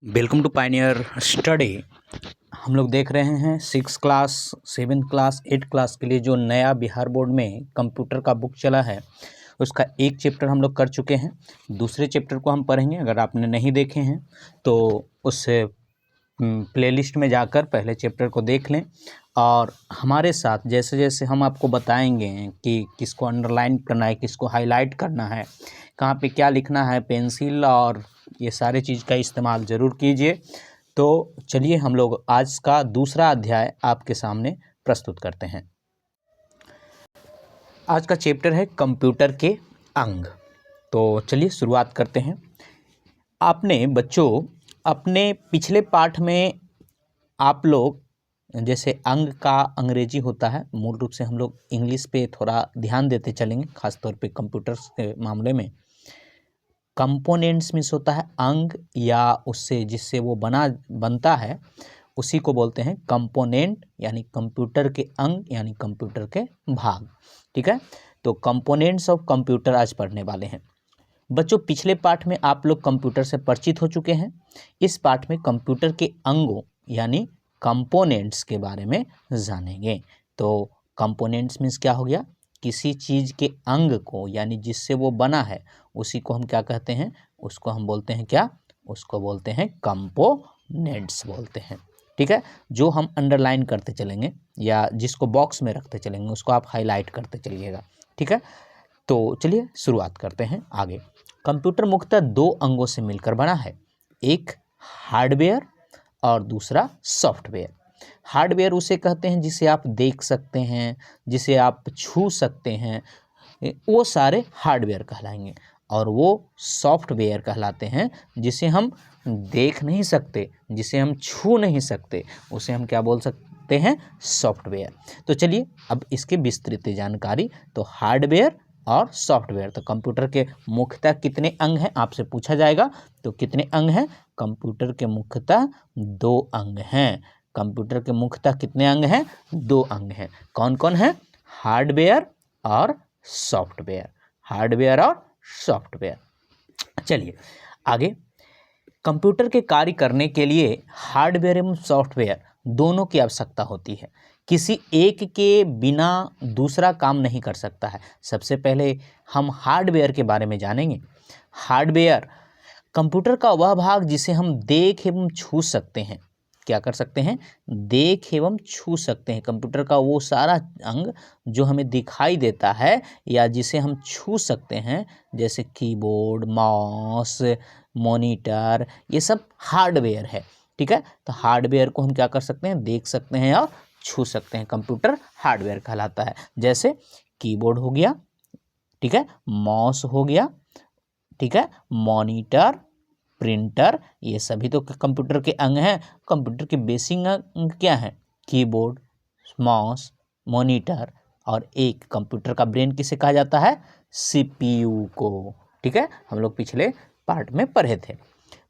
Welcome to Pioneer study. हम लोग देख रहे हैं 6 क्लास 7 क्लास 8 क्लास के लिए जो नया बिहार बोर्ड में कंप्यूटर का बुक चला है उसका एक चैप्टर हम लोग कर चुके हैं। दूसरे चैप्टर को हम पढ़ेंगे। अगर आपने नहीं देखे हैं तो उस प्लेलिस्ट में जाकर पहले चैप्टर को देख लें और हमारे साथ जैसे जैसे हम आपको बताएंगे कि किसको अंडरलाइन करना है, किसको हाईलाइट करना है, कहाँ पे क्या लिखना है, पेंसिल और ये सारे चीज़ का इस्तेमाल ज़रूर कीजिए। तो चलिए हम लोग आज का दूसरा अध्याय आपके सामने प्रस्तुत करते हैं। आज का चैप्टर है कंप्यूटर के अंग। तो चलिए शुरुआत करते हैं। आपने बच्चों अपने पिछले पाठ में आप लोग जैसे अंग का अंग्रेजी होता है, मूल रूप से हम लोग इंग्लिश पे थोड़ा ध्यान देते चलेंगे, खासतौर पे कंप्यूटर्स के मामले में। कंपोनेंट्स मीन्स होता है अंग या उससे जिससे वो बनता है उसी को बोलते हैं कंपोनेंट, यानी कंप्यूटर के अंग यानी कंप्यूटर के भाग। ठीक है, तो कंपोनेंट्स ऑफ कंप्यूटर आज पढ़ने वाले हैं। बच्चों पिछले पाठ में आप लोग कंप्यूटर से परिचित हो चुके हैं। इस पाठ में कंप्यूटर के अंगों यानी कंपोनेंट्स के बारे में जानेंगे। तो कंपोनेंट्स मीन्स क्या हो गया, किसी चीज़ के अंग को यानी जिससे वो बना है उसी को हम क्या कहते हैं, उसको हम बोलते हैं क्या, उसको बोलते हैं कंपोनेंट्स बोलते हैं। ठीक है, जो हम अंडरलाइन करते चलेंगे या जिसको बॉक्स में रखते चलेंगे उसको आप हाईलाइट करते चलिएगा। ठीक है, तो चलिए शुरुआत करते हैं आगे। कंप्यूटर मुख्यतः दो अंगों से मिलकर बना है, एक हार्डवेयर और दूसरा सॉफ्टवेयर। हार्डवेयर उसे कहते हैं जिसे आप देख सकते हैं, जिसे आप छू सकते हैं, वो सारे हार्डवेयर कहलाएंगे। और वो सॉफ्टवेयर कहलाते हैं जिसे हम देख नहीं सकते, जिसे हम छू नहीं सकते, उसे हम क्या बोल सकते हैं, सॉफ्टवेयर। तो चलिए अब इसके विस्तृत जानकारी। तो हार्डवेयर और सॉफ्टवेयर, तो कंप्यूटर के मुख्यतः कितने अंग हैं आपसे पूछा जाएगा। तो कितने अंग हैं, कंप्यूटर के मुख्यतः 2 अंग हैं। कंप्यूटर के मुख्यतः कितने अंग हैं, 2 अंग हैं। कौन कौन है, हार्डवेयर और सॉफ्टवेयर, हार्डवेयर और सॉफ्टवेयर। चलिए आगे। कंप्यूटर के कार्य करने के लिए हार्डवेयर एवं सॉफ्टवेयर दोनों की आवश्यकता होती है। किसी एक के बिना दूसरा काम नहीं कर सकता है। सबसे पहले हम हार्डवेयर के बारे में जानेंगे। हार्डवेयर कंप्यूटर का वह भाग जिसे हम देख एवं छू सकते हैं। क्या कर सकते हैं, देख एवं छू सकते हैं। कंप्यूटर का वो सारा अंग जो हमें दिखाई देता है या जिसे हम छू सकते हैं, जैसे कीबोर्ड, माउस, मॉनिटर, ये सब हार्डवेयर है। ठीक है, तो हार्डवेयर को हम क्या कर सकते हैं, देख सकते हैं और छू सकते हैं, कंप्यूटर हार्डवेयर कहलाता है। जैसे कीबोर्ड हो गया, ठीक है, माउस हो गया, ठीक है, मॉनिटर, प्रिंटर, ये सभी तो कंप्यूटर के अंग हैं। कंप्यूटर के बेसिक अंग क्या है, कीबोर्ड, माउस, मॉनिटर, और एक कंप्यूटर का ब्रेन किसे कहा जाता है, सीपीयू को। ठीक है, हम लोग पिछले पार्ट में पढ़े थे।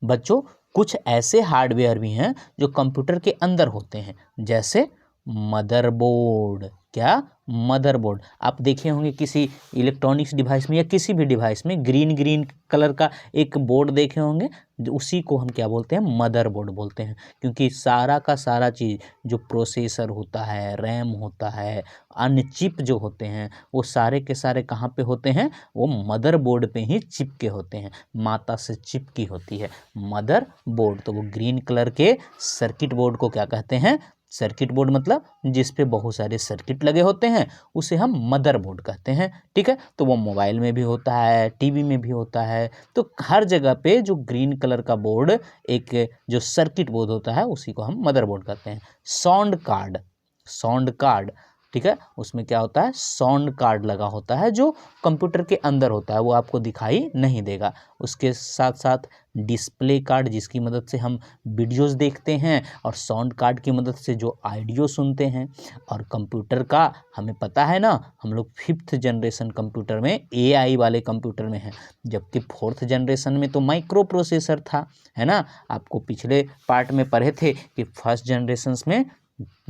बच्चों कुछ ऐसे हार्डवेयर भी हैं जो कंप्यूटर के अंदर होते हैं, जैसे मदरबोर्ड। क्या, मदरबोर्ड। आप देखे होंगे किसी इलेक्ट्रॉनिक्स डिवाइस में या किसी भी डिवाइस में ग्रीन ग्रीन कलर का एक बोर्ड देखे होंगे, उसी को हम क्या बोलते हैं, मदरबोर्ड बोलते हैं। क्योंकि सारा का सारा चीज़ जो प्रोसेसर होता है, रैम होता है, अन्य चिप जो होते हैं, वो सारे के सारे कहाँ पे होते हैं, वो मदरबोर्ड पे ही चिपके होते हैं, माता से चिपकी होती है मदरबोर्ड। तो वो ग्रीन कलर के सर्किट बोर्ड को क्या कहते हैं, सर्किट बोर्ड मतलब जिस पे बहुत सारे सर्किट लगे होते हैं उसे हम मदरबोर्ड कहते हैं। ठीक है, तो वो मोबाइल में भी होता है, टीवी में भी होता है, तो हर जगह पे जो ग्रीन कलर का बोर्ड, एक जो सर्किट बोर्ड होता है उसी को हम मदरबोर्ड कहते हैं। साउंड कार्ड, साउंड कार्ड, ठीक है, उसमें क्या होता है, साउंड कार्ड लगा होता है जो कंप्यूटर के अंदर होता है, वो आपको दिखाई नहीं देगा। उसके साथ साथ डिस्प्ले कार्ड, जिसकी मदद से हम वीडियोस देखते हैं, और साउंड कार्ड की मदद से जो ऑडियो सुनते हैं। और कंप्यूटर का हमें पता है ना, हम लोग 5th जनरेशन कंप्यूटर में, एआई वाले कंप्यूटर में हैं, जबकि 4th जनरेशन में तो माइक्रो प्रोसेसर था, है ना। आपको पिछले पार्ट में पढ़े थे कि 1st जनरेशन में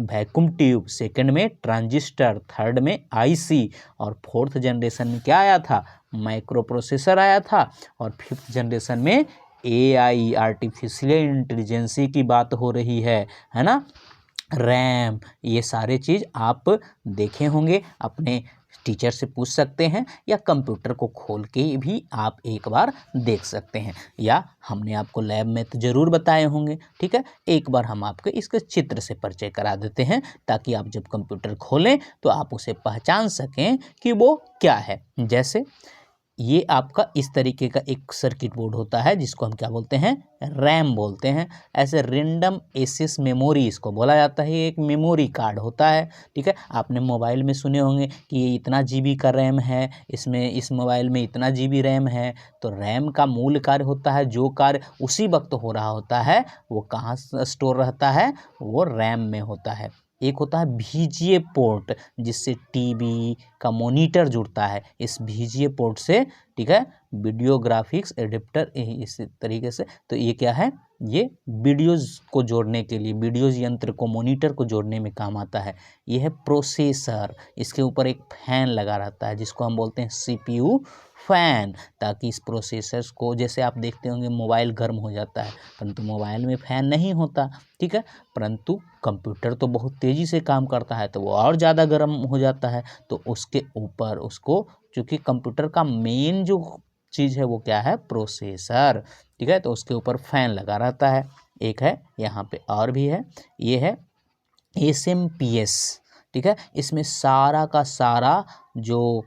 वैक्यूम ट्यूब, सेकंड में ट्रांजिस्टर, थर्ड में आईसी, और 4th जनरेशन में क्या आया था, माइक्रो प्रोसेसर आया था, और 5th जनरेशन में AI आर्टिफिशियल इंटेलिजेंसी की बात हो रही है ना, रैम, ये सारे चीज़ आप देखे होंगे, अपने टीचर से पूछ सकते हैं या कंप्यूटर को खोल के भी आप एक बार देख सकते हैं, या हमने आपको लैब में तो ज़रूर बताए होंगे। ठीक है, एक बार हम आपको इसके चित्र से परिचय करा देते हैं ताकि आप जब कंप्यूटर खोलें तो आप उसे पहचान सकें कि वो क्या है। जैसे ये आपका इस तरीके का एक सर्किट बोर्ड होता है जिसको हम क्या बोलते हैं, रैम बोलते हैं। ऐसे रेंडम एक्सेस मेमोरी इसको बोला जाता है, ये एक मेमोरी कार्ड होता है। ठीक है, आपने मोबाइल में सुने होंगे कि ये इतना GB का रैम है, इसमें इस मोबाइल में इतना GB रैम है। तो रैम का मूल कार्य होता है, जो कार्य उसी वक्त हो रहा होता है वो कहाँ स्टोर रहता है, वो रैम में होता है। एक होता है VGA पोर्ट, जिससे टीवी का मॉनिटर जुड़ता है इस VGA पोर्ट से। ठीक है, वीडियो ग्राफिक्स एडेप्टर इस तरीके से। तो ये क्या है, ये वीडियोज़ को जोड़ने के लिए, वीडियोज़ यंत्र को मॉनिटर को जोड़ने में काम आता है। ये है प्रोसेसर, इसके ऊपर एक फैन लगा रहता है जिसको हम बोलते हैं CPU फैन, ताकि इस प्रोसेसर्स को, जैसे आप देखते होंगे मोबाइल गर्म हो जाता है परंतु मोबाइल में फ़ैन नहीं होता। ठीक है, परंतु कंप्यूटर तो बहुत तेज़ी से काम करता है तो वो और ज़्यादा गर्म हो जाता है। तो उसके ऊपर उसको, चूँकि कंप्यूटर का मेन जो चीज़ है वो क्या है, प्रोसेसर। ठीक है, तो उसके ऊपर फैन लगा रहता है। एक है यहाँ पे और भी है, ये है SMPS। ठीक है, इसमें सारा का सारा जो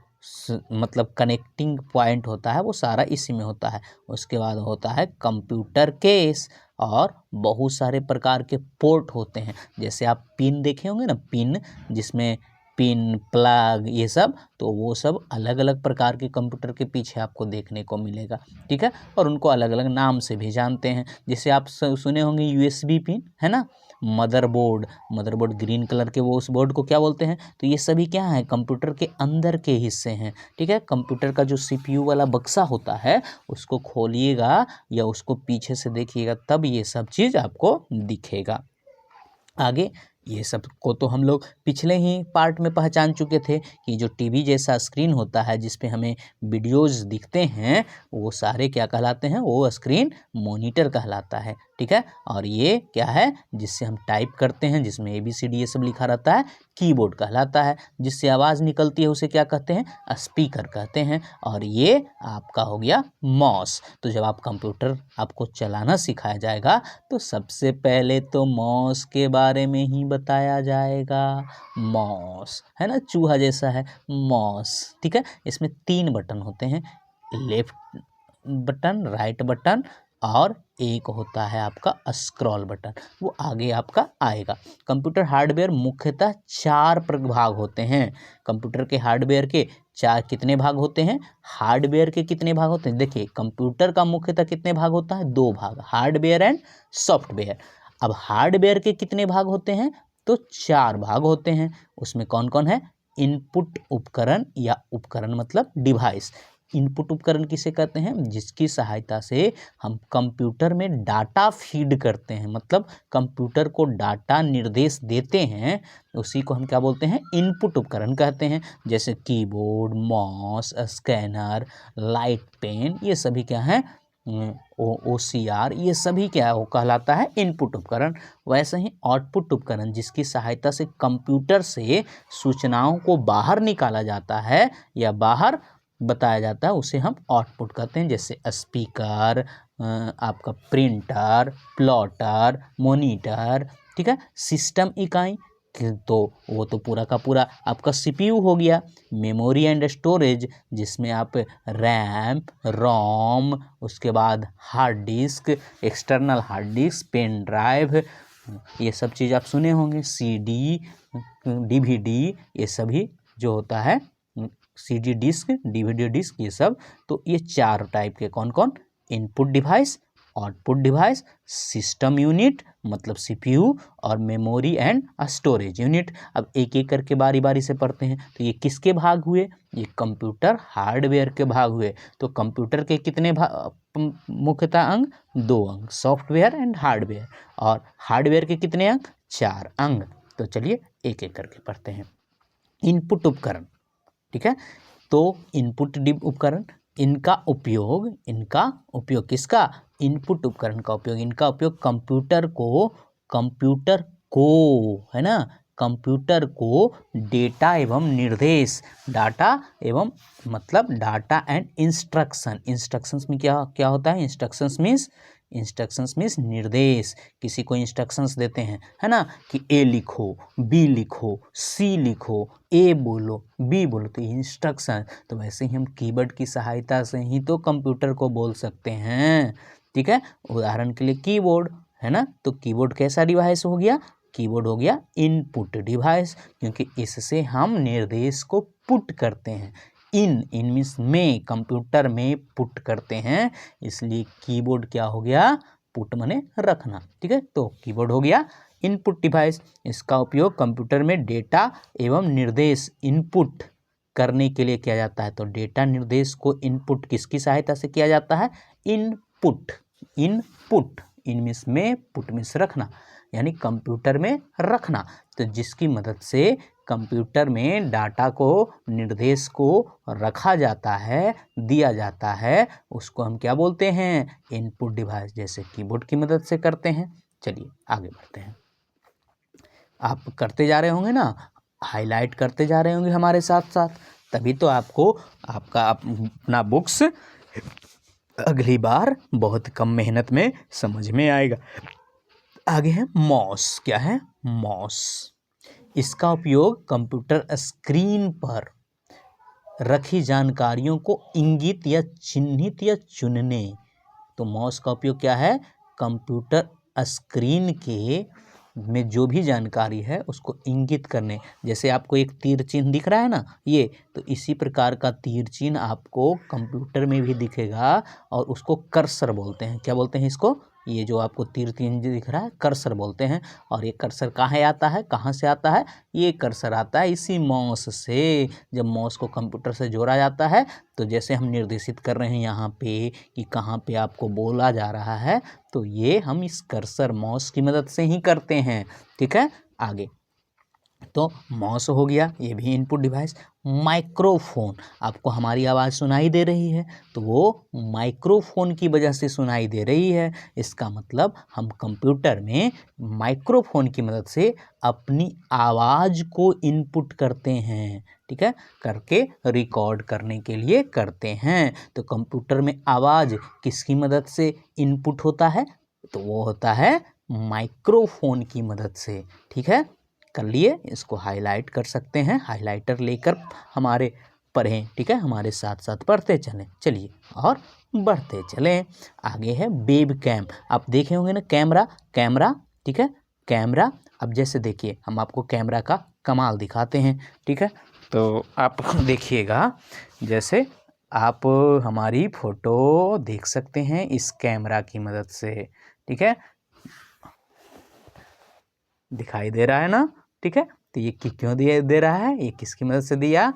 मतलब कनेक्टिंग पॉइंट होता है वो सारा इसी में होता है। उसके बाद होता है कंप्यूटर केस, और बहुत सारे प्रकार के पोर्ट होते हैं। जैसे आप पिन देखे होंगे ना, पिन, जिसमें पिन, प्लग, ये सब, तो वो सब अलग अलग प्रकार के कंप्यूटर के पीछे आपको देखने को मिलेगा। ठीक है, और उनको अलग अलग नाम से भी जानते हैं। जैसे आप सुने होंगे USB पिन, है ना, मदरबोर्ड, मदरबोर्ड ग्रीन कलर के, वो उस बोर्ड को क्या बोलते हैं। तो ये सभी क्या है, कंप्यूटर के अंदर के हिस्से हैं। ठीक है, कंप्यूटर का जो CPU वाला बक्सा होता है उसको खोलिएगा या उसको पीछे से देखिएगा तब ये सब चीज़ आपको दिखेगा। आगे ये सब को तो हम लोग पिछले ही पार्ट में पहचान चुके थे कि जो टीवी जैसा स्क्रीन होता है जिस पे हमें वीडियोज़ दिखते हैं वो सारे क्या कहलाते हैं, वो स्क्रीन मॉनिटर कहलाता है। ठीक है, और ये क्या है, जिससे हम टाइप करते हैं, जिसमें ABCD ये सब लिखा रहता है, कीबोर्ड कहलाता है। जिससे आवाज़ निकलती है उसे क्या कहते हैं, स्पीकर कहते हैं। और ये आपका हो गया माउस। तो जब आप कंप्यूटर आपको चलाना सिखाया जाएगा तो सबसे पहले तो माउस के बारे में ही बताया जाएगा। माउस है ना, चूहा जैसा है माउस। ठीक है, इसमें 3 बटन होते हैं, लेफ्ट बटन, राइट बटन, और एक होता है आपका स्क्रॉल बटन, वो आगे आपका आएगा। कंप्यूटर हार्डवेयर मुख्यतः 4 भाग होते हैं। कंप्यूटर के हार्डवेयर के 4 कितने भाग होते हैं, हार्डवेयर के कितने भाग होते हैं, देखिए कंप्यूटर का मुख्यतः कितने भाग होता है, 2 भाग, हार्डवेयर एंड सॉफ्टवेयर। अब हार्डवेयर के कितने भाग होते हैं, तो 4 भाग होते हैं। उसमें कौन कौन है, इनपुट उपकरण, या उपकरण मतलब डिवाइस। इनपुट उपकरण किसे कहते हैं, जिसकी सहायता से हम कंप्यूटर में डाटा फीड करते हैं, मतलब कंप्यूटर को डाटा निर्देश देते हैं, उसी को हम क्या बोलते हैं, इनपुट उपकरण कहते हैं। जैसे keyboard, mouse, scanner, light pen, ये सभी क्या हैं, OCR, ये सभी क्या हो कहलाता है, इनपुट उपकरण। वैसे ही आउटपुट उपकरण, जिसकी सहायता से कंप्यूटर से सूचनाओं को बाहर निकाला जाता है या बाहर बताया जाता है, उसे हम आउटपुट कहते हैं। जैसे स्पीकर, आपका प्रिंटर, प्लॉटर, मॉनिटर। ठीक है, सिस्टम इकाई, तो वो तो पूरा का पूरा आपका CPU हो गया। मेमोरी एंड स्टोरेज, जिसमें आप रैम, रोम, उसके बाद hard disk, external hard disk, pen drive, ये सब चीज़ आप सुने होंगे, CD, DVD, ये सभी जो होता है, CD डिस्क, DVD डिस्क, ये सब। तो ये 4 टाइप के कौन कौन, input device, output device, system unit मतलब CPU, और मेमोरी एंड स्टोरेज यूनिट। अब एक एक करके बारी बारी से पढ़ते हैं। तो ये किसके भाग हुए, ये कंप्यूटर हार्डवेयर के भाग हुए। तो कंप्यूटर के कितने मुख्यतः अंग, 2 अंग, सॉफ्टवेयर एंड हार्डवेयर। और हार्डवेयर के कितने अंग, 4 अंग। तो चलिए एक एक करके पढ़ते हैं। इनपुट उपकरण, ठीक है, तो इनपुट उपकरण इनका उपयोग किसका? इनपुट उपकरण का उपयोग। इनका उपयोग कंप्यूटर को है ना, कंप्यूटर को डेटा एवं निर्देश, डाटा एवं मतलब डाटा एंड इंस्ट्रक्शंस में क्या क्या होता है? इंस्ट्रक्शंस मीन्स निर्देश। किसी को इंस्ट्रक्शंस देते हैं, है ना, कि ए लिखो, बी लिखो, सी लिखो, ए बोलो, बी बोलो, तो इंस्ट्रक्शन। तो वैसे ही हम कीबोर्ड की सहायता से ही तो कंप्यूटर को बोल सकते हैं, ठीक है। उदाहरण के लिए कीबोर्ड, है ना, तो कीबोर्ड कैसा डिवाइस हो गया? कीबोर्ड हो गया इनपुट डिवाइस, क्योंकि इससे हम निर्देश को पुट करते हैं। इन मीन्स में, कंप्यूटर में पुट करते हैं, इसलिए कीबोर्ड क्या हो गया? पुट माने रखना, ठीक है। तो कीबोर्ड हो गया इनपुट डिवाइस। इसका उपयोग कंप्यूटर में डेटा एवं निर्देश इनपुट करने के लिए किया जाता है। तो डेटा निर्देश को इनपुट किसकी सहायता से किया जाता है? इनपुट इन मीन्स में, पुट मीन्स रखना, यानी कंप्यूटर में रखना। तो जिसकी मदद से कंप्यूटर में डाटा को, निर्देश को रखा जाता है, दिया जाता है, उसको हम क्या बोलते हैं? Input device. जैसे कीबोर्ड की मदद से करते हैं। चलिए आगे बढ़ते हैं। आप करते जा रहे होंगे ना, हाईलाइट करते जा रहे होंगे हमारे साथ साथ, तभी तो आपको आपका अपना बुक्स अगली बार बहुत कम मेहनत में समझ में आएगा। आगे है माउस। क्या है? माउस। इसका उपयोग कंप्यूटर स्क्रीन पर रखी जानकारियों को इंगित या चिन्हित या चुनने। तो माउस का उपयोग क्या है? कंप्यूटर स्क्रीन के में जो भी जानकारी है उसको इंगित करने। जैसे आपको एक तीर चिन्ह दिख रहा है ना, ये तो इसी प्रकार का तीर चिन्ह आपको कंप्यूटर में भी दिखेगा, और उसको कर्सर बोलते हैं। क्या बोलते हैं इसको? ये जो आपको तीर चिन्ह दिख रहा है, कर्सर बोलते हैं। और ये कर्सर कहाँ आता है, कहाँ से आता है? ये कर्सर आता है इसी माउस से। जब माउस को कंप्यूटर से जोड़ा जाता है, तो जैसे हम निर्देशित कर रहे हैं यहाँ पे कि कहाँ पे आपको बोला जा रहा है, तो ये हम इस कर्सर माउस की मदद से ही करते हैं, ठीक है। आगे तो माउस हो गया, ये भी इनपुट डिवाइस। माइक्रोफोन, आपको हमारी आवाज़ सुनाई दे रही है, तो वो माइक्रोफोन की वजह से सुनाई दे रही है। इसका मतलब हम कंप्यूटर में माइक्रोफोन की मदद से अपनी आवाज़ को इनपुट करते हैं, ठीक है, करके रिकॉर्ड करने के लिए करते हैं। तो कंप्यूटर में आवाज़ किसकी मदद से इनपुट होता है? तो वो होता है माइक्रोफोन की मदद से, ठीक है। कर लिए, इसको हाईलाइट कर सकते हैं, हाईलाइटर लेकर हमारे पढ़ें, ठीक है, हमारे साथ साथ पढ़ते चलें। चलिए और बढ़ते चलें। आगे है वेब कैम। आप देखे होंगे ना, कैमरा, ठीक है, कैमरा। अब जैसे देखिए, हम आपको कैमरा का कमाल दिखाते हैं, ठीक है। तो आप देखिएगा, जैसे आप हमारी फ़ोटो देख सकते हैं इस कैमरा की मदद से, ठीक है, दिखाई दे रहा है ना, ठीक है। तो ये क्यों दे रहा है? ये किसकी मदद से दिया?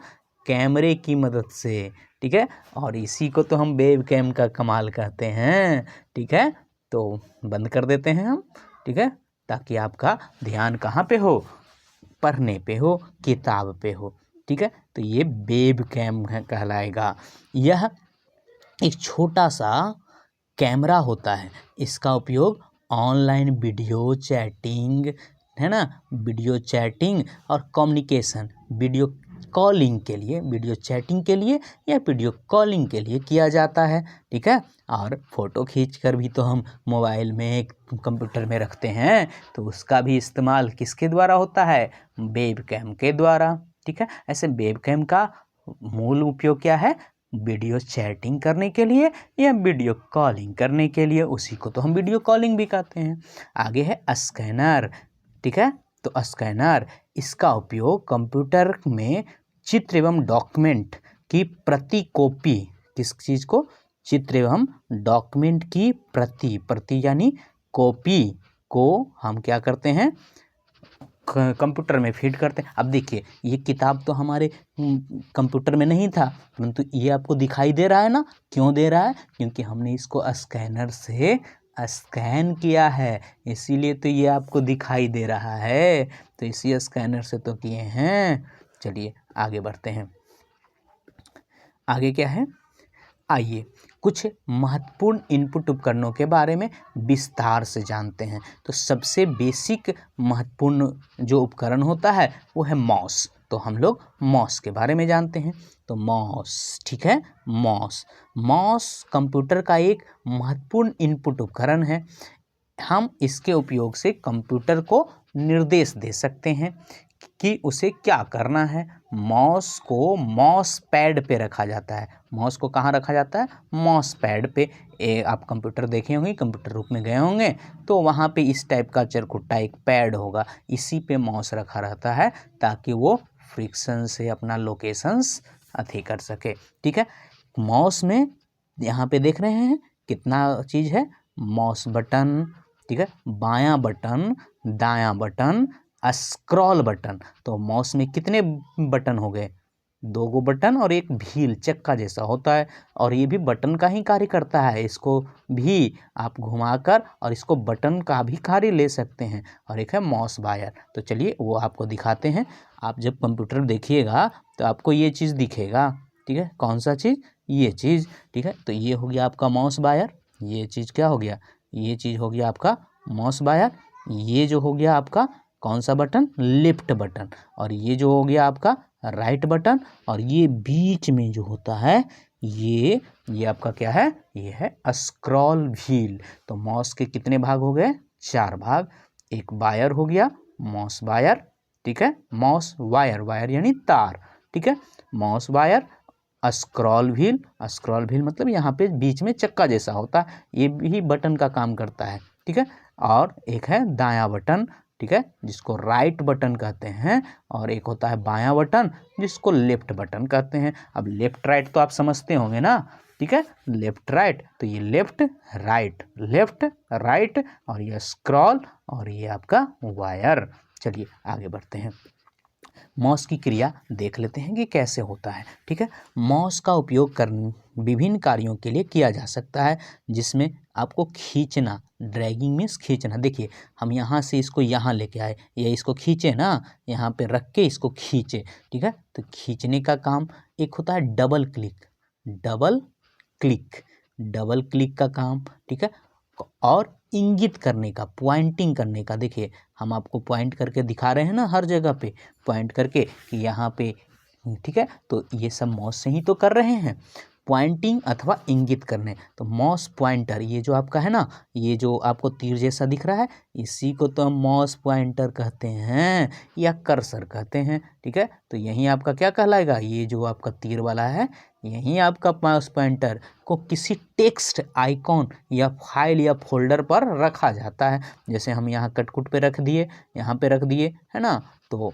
कैमरे की मदद से, ठीक है। और इसी को तो हम वेब कैम का कमाल कहते हैं, ठीक है। तो बंद कर देते हैं हम, ठीक है, ताकि आपका ध्यान कहाँ पे हो? पढ़ने पे हो, किताब पे हो, ठीक है। तो ये वेब कैम कहलाएगा। यह एक छोटा सा कैमरा होता है। इसका उपयोग ऑनलाइन वीडियो चैटिंग, है ना, वीडियो चैटिंग और कम्युनिकेशन, वीडियो कॉलिंग के लिए, वीडियो चैटिंग के लिए या वीडियो कॉलिंग के लिए किया जाता है, ठीक है। और फ़ोटो खींचकर भी तो हम मोबाइल में, कंप्यूटर में रखते हैं, तो उसका भी इस्तेमाल किसके द्वारा होता है? वेब कैम के द्वारा, ठीक है। ऐसे वेब कैम का मूल उपयोग क्या है? वीडियो चैटिंग करने के लिए या वीडियो कॉलिंग करने के लिए, उसी को तो हम वीडियो कॉलिंग भी कहते हैं। आगे है स्कैनर, ठीक है। तो स्कैनर, इसका उपयोग कंप्यूटर में चित्र एवं डॉक्यूमेंट की प्रति कॉपी, किस चीज़ को? चित्र एवं डॉक्यूमेंट की प्रति यानी कॉपी को हम क्या करते हैं? कंप्यूटर में फीड करते हैं। अब देखिए, ये किताब तो हमारे कंप्यूटर में नहीं था, परंतु ये आपको दिखाई दे रहा है ना। क्यों दे रहा है? क्योंकि हमने इसको स्कैनर से स्कैन किया है, इसीलिए तो ये आपको दिखाई दे रहा है। तो इसी स्कैनर से तो किए हैं। चलिए आगे बढ़ते हैं। आगे क्या है? आइए कुछ महत्वपूर्ण इनपुट उपकरणों के बारे में विस्तार से जानते हैं। तो सबसे बेसिक महत्वपूर्ण जो उपकरण होता है वो है माउस। तो हम लोग माउस के बारे में जानते हैं। तो माउस, ठीक है, माउस कंप्यूटर का एक महत्वपूर्ण इनपुट उपकरण है। हम इसके उपयोग से कंप्यूटर को निर्देश दे सकते हैं कि उसे क्या करना है। माउस को माउस पैड पे रखा जाता है। माउस को कहाँ रखा जाता है? माउस पैड पे। आप कंप्यूटर देखे होंगे, कंप्यूटर रूप में गए होंगे, तो वहाँ पे इस टाइप का चरखुट्टा एक पैड होगा, इसी पे माउस रखा रहता है ताकि वो फ्रिक्शन से अपना लोकेशंस अथी कर सके। ठीक है, माउस में यहाँ पे देख रहे हैं कितना चीज़ है। माउस बटन, ठीक है, बायां बटन, दायां बटन, स्क्रॉल बटन। तो माउस में कितने बटन हो गए? 2 बटन और एक व्हील चक्का जैसा होता है, और ये भी बटन का ही कार्य करता है। इसको भी आप घुमाकर और इसको बटन का भी कार्य ले सकते हैं। और एक है माउस वायर। तो चलिए वो आपको दिखाते हैं। आप जब कंप्यूटर देखिएगा तो आपको ये चीज़ दिखेगा। ठीक है, कौन सा चीज़? ये चीज़। ठीक है, तो ये हो गया आपका माउस वायर। ये चीज़ क्या हो गया? ये चीज़ हो गया आपका माउस वायर। ये जो हो गया आपका कौन सा बटन? Left button. और ये जो हो गया आपका राइट बटन। और ये बीच में जो होता है ये आपका क्या है? ये है स्क्रॉल व्हील। तो माउस के कितने भाग हो गए? 4 भाग। एक वायर हो गया, माउस वायर। ठीक है, माउस वायर, वायर यानी तार। ठीक है, mouse wire, scroll wheel. Scroll wheel मतलब यहाँ पे बीच में चक्का जैसा होता है, ये भी बटन का काम करता है। ठीक है, और एक है दायां बटन, ठीक है, जिसको राइट बटन कहते हैं, और एक होता है बायां बटन जिसको लेफ्ट बटन कहते हैं। अब लेफ्ट राइट तो आप समझते होंगे ना। ठीक है, लेफ्ट राइट, तो ये लेफ्ट राइट, लेफ्ट राइट, और ये स्क्रॉल, और ये आपका वायर। चलिए आगे बढ़ते हैं। माउस की क्रिया देख लेते हैं कि कैसे होता है। ठीक है, माउस का उपयोग विभिन्न कार्यों के लिए किया जा सकता है, जिसमें आपको खींचना, ड्रैगिंग मीन्स खींचना। देखिए हम यहाँ से इसको यहाँ लेके आए, या इसको खींचे ना, यहाँ पे रख के इसको खींचे। ठीक है, तो खींचने का काम। एक होता है double click, double click, double click का काम। ठीक है, और इंगित करने का, पॉइंटिंग करने का। देखिए हम आपको पॉइंट करके दिखा रहे हैं ना, हर जगह पे पॉइंट करके कि यहाँ पे। ठीक है, तो ये सब माउस से ही तो कर रहे हैं, पॉइंटिंग अथवा इंगित करने। तो माउस पॉइंटर, ये जो आपका है ना, ये जो आपको तीर जैसा दिख रहा है, इसी को तो हम माउस पॉइंटर कहते हैं या कर्सर कहते हैं। ठीक है, तो यही आपका क्या कहलाएगा? ये जो आपका तीर वाला है, यही आपका माउस पॉइंटर को किसी टेक्स्ट आइकॉन या फाइल या फोल्डर पर रखा जाता है। जैसे हम यहाँ कटकुट पे रख दिए, यहाँ पे रख दिए, है ना। तो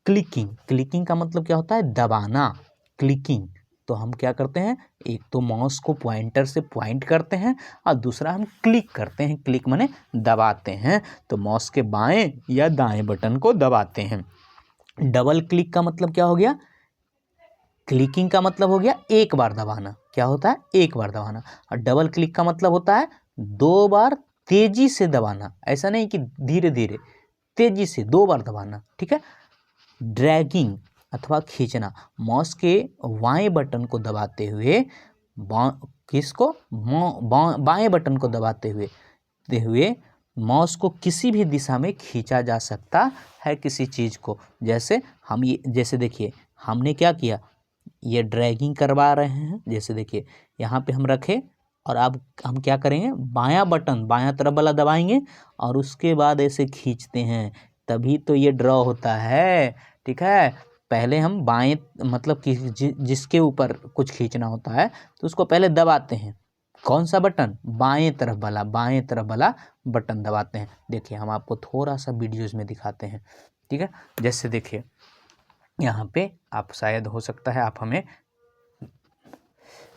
क्लिकिंग, क्लिकिंग का मतलब क्या होता है? दबाना, क्लिकिंग। तो हम क्या करते हैं? एक तो माउस को पॉइंटर से पॉइंट करते हैं, और दूसरा हम क्लिक करते हैं। क्लिक माने दबाते हैं। तो माउस के बाएं या दाएं बटन को दबाते हैं। डबल क्लिक का मतलब क्या हो गया? क्लिकिंग का मतलब हो गया एक बार दबाना। क्या होता है? एक बार दबाना। और डबल क्लिक का मतलब होता है 2 बार तेजी से दबाना। ऐसा नहीं कि धीरे धीरे, तेजी से 2 बार दबाना। ठीक है, ड्रैगिंग अथवा खींचना, माउस के बाएं बटन को दबाते हुए, किसको? बाएं बटन को दबाते हुए माउस को किसी भी दिशा में खींचा जा सकता है किसी चीज़ को। जैसे हम ये, जैसे देखिए हमने क्या किया, ये ड्रैगिंग करवा रहे हैं। जैसे देखिए यहाँ पे हम रखे, और अब हम क्या करेंगे? बायां बटन, बायां तरफ वाला दबाएंगे, और उसके बाद ऐसे खींचते हैं, तभी तो ये ड्रॉ होता है। ठीक है, पहले हम बाएं, मतलब कि जिसके ऊपर कुछ खींचना होता है तो उसको पहले दबाते हैं। कौन सा बटन? बाएं तरफ वाला, बाएं तरफ वाला बटन दबाते हैं। देखिए हम आपको थोड़ा सा वीडियोज़ में दिखाते हैं। ठीक है, जैसे देखिए यहाँ पे आप शायद हो सकता है आप हमें,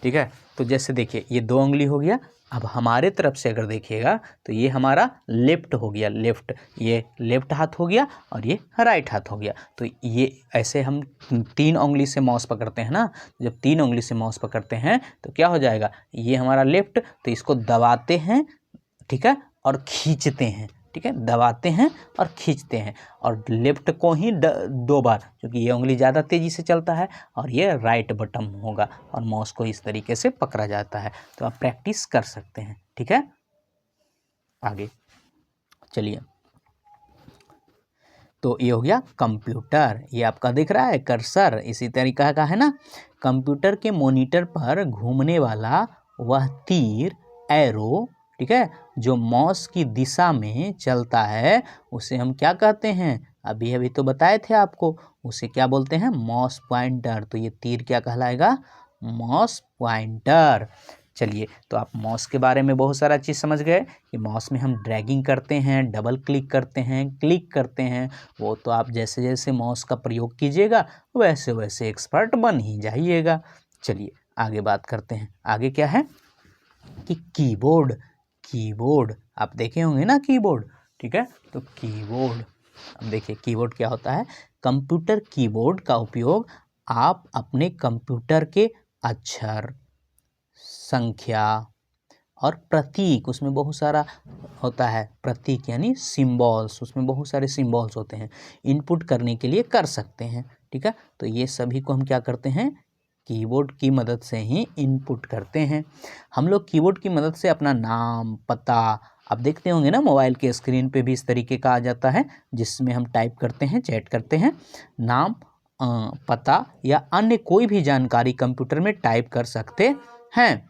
ठीक है, तो जैसे देखिए ये 2 उंगली हो गया। अब हमारे तरफ से अगर देखिएगा तो ये हमारा लेफ्ट हो गया, लेफ्ट, ये लेफ्ट हाथ हो गया, और ये राइट हाथ हो गया। तो ये ऐसे हम 3 उंगली से माउस पकड़ते हैं ना। जब 3 उंगली से माउस पकड़ते हैं तो क्या हो जाएगा? ये हमारा लेफ्ट, तो इसको दबाते हैं, ठीक है, और खींचते हैं। ठीक है, दबाते हैं और खींचते हैं, और लेफ्ट को ही 2 बार, क्योंकि ये उंगली ज़्यादा तेज़ी से चलता है और ये राइट बटन होगा, और माउस को इस तरीके से पकड़ा जाता है। तो आप प्रैक्टिस कर सकते हैं। ठीक है, आगे चलिए। तो ये हो गया कंप्यूटर, ये आपका दिख रहा है कर्सर, इसी तरीका का है ना। कंप्यूटर के मॉनिटर पर घूमने वाला वह तीर, एरो, ठीक है, जो माउस की दिशा में चलता है, उसे हम क्या कहते हैं? अभी अभी तो बताए थे आपको, उसे क्या बोलते हैं? Mouse pointer. तो ये तीर क्या कहलाएगा? Mouse pointer. चलिए, तो आप माउस के बारे में बहुत सारा चीज़ समझ गए कि माउस में हम ड्रैगिंग करते हैं, डबल क्लिक करते हैं, क्लिक करते हैं। वो तो आप जैसे जैसे माउस का प्रयोग कीजिएगा वैसे वैसे एक्सपर्ट बन ही जाइएगा। चलिए आगे बात करते हैं। आगे क्या है कि कीबोर्ड। कीबोर्ड आप देखे होंगे ना कीबोर्ड, ठीक है। तो कीबोर्ड, अब देखिए कीबोर्ड क्या होता है। कंप्यूटर कीबोर्ड का उपयोग आप अपने कंप्यूटर के अक्षर, संख्या और प्रतीक, उसमें बहुत सारा होता है प्रतीक यानी सिंबल्स, उसमें बहुत सारे सिंबल्स होते हैं, इनपुट करने के लिए कर सकते हैं। ठीक है, तो ये सभी को हम क्या करते हैं? कीबोर्ड की मदद से ही इनपुट करते हैं। हम लोग कीबोर्ड की मदद से अपना नाम, पता, आप देखते होंगे ना मोबाइल के स्क्रीन पे भी इस तरीके का आ जाता है, जिसमें हम टाइप करते हैं, चैट करते हैं, नाम, पता या अन्य कोई भी जानकारी कंप्यूटर में टाइप कर सकते हैं।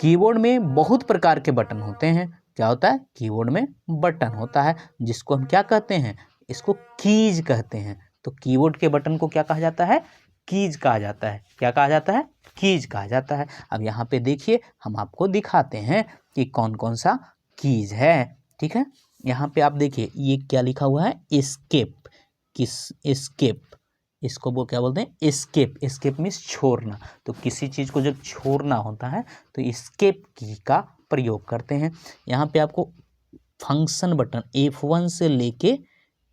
कीबोर्ड में बहुत प्रकार के बटन होते हैं। क्या होता है? कीबोर्ड में बटन होता है, जिसको हम क्या कहते हैं? इसको कीज कहते हैं। तो कीबोर्ड के बटन को क्या कहा जाता है? कीज कहा जाता है। क्या कहा जाता है? कीज कहा जाता है। अब यहाँ पे देखिए, हम आपको दिखाते हैं कि कौन कौन सा कीज है। ठीक है, यहाँ पे आप देखिए, ये क्या लिखा हुआ है? एस्केप। किस एस्केप, इसको वो क्या बोलते हैं? एस्केप। एस्केप मीन्स छोड़ना। तो किसी चीज़ को जब छोड़ना होता है तो एस्केप की का प्रयोग करते हैं। यहाँ पे आपको फंक्शन बटन F1 से लेके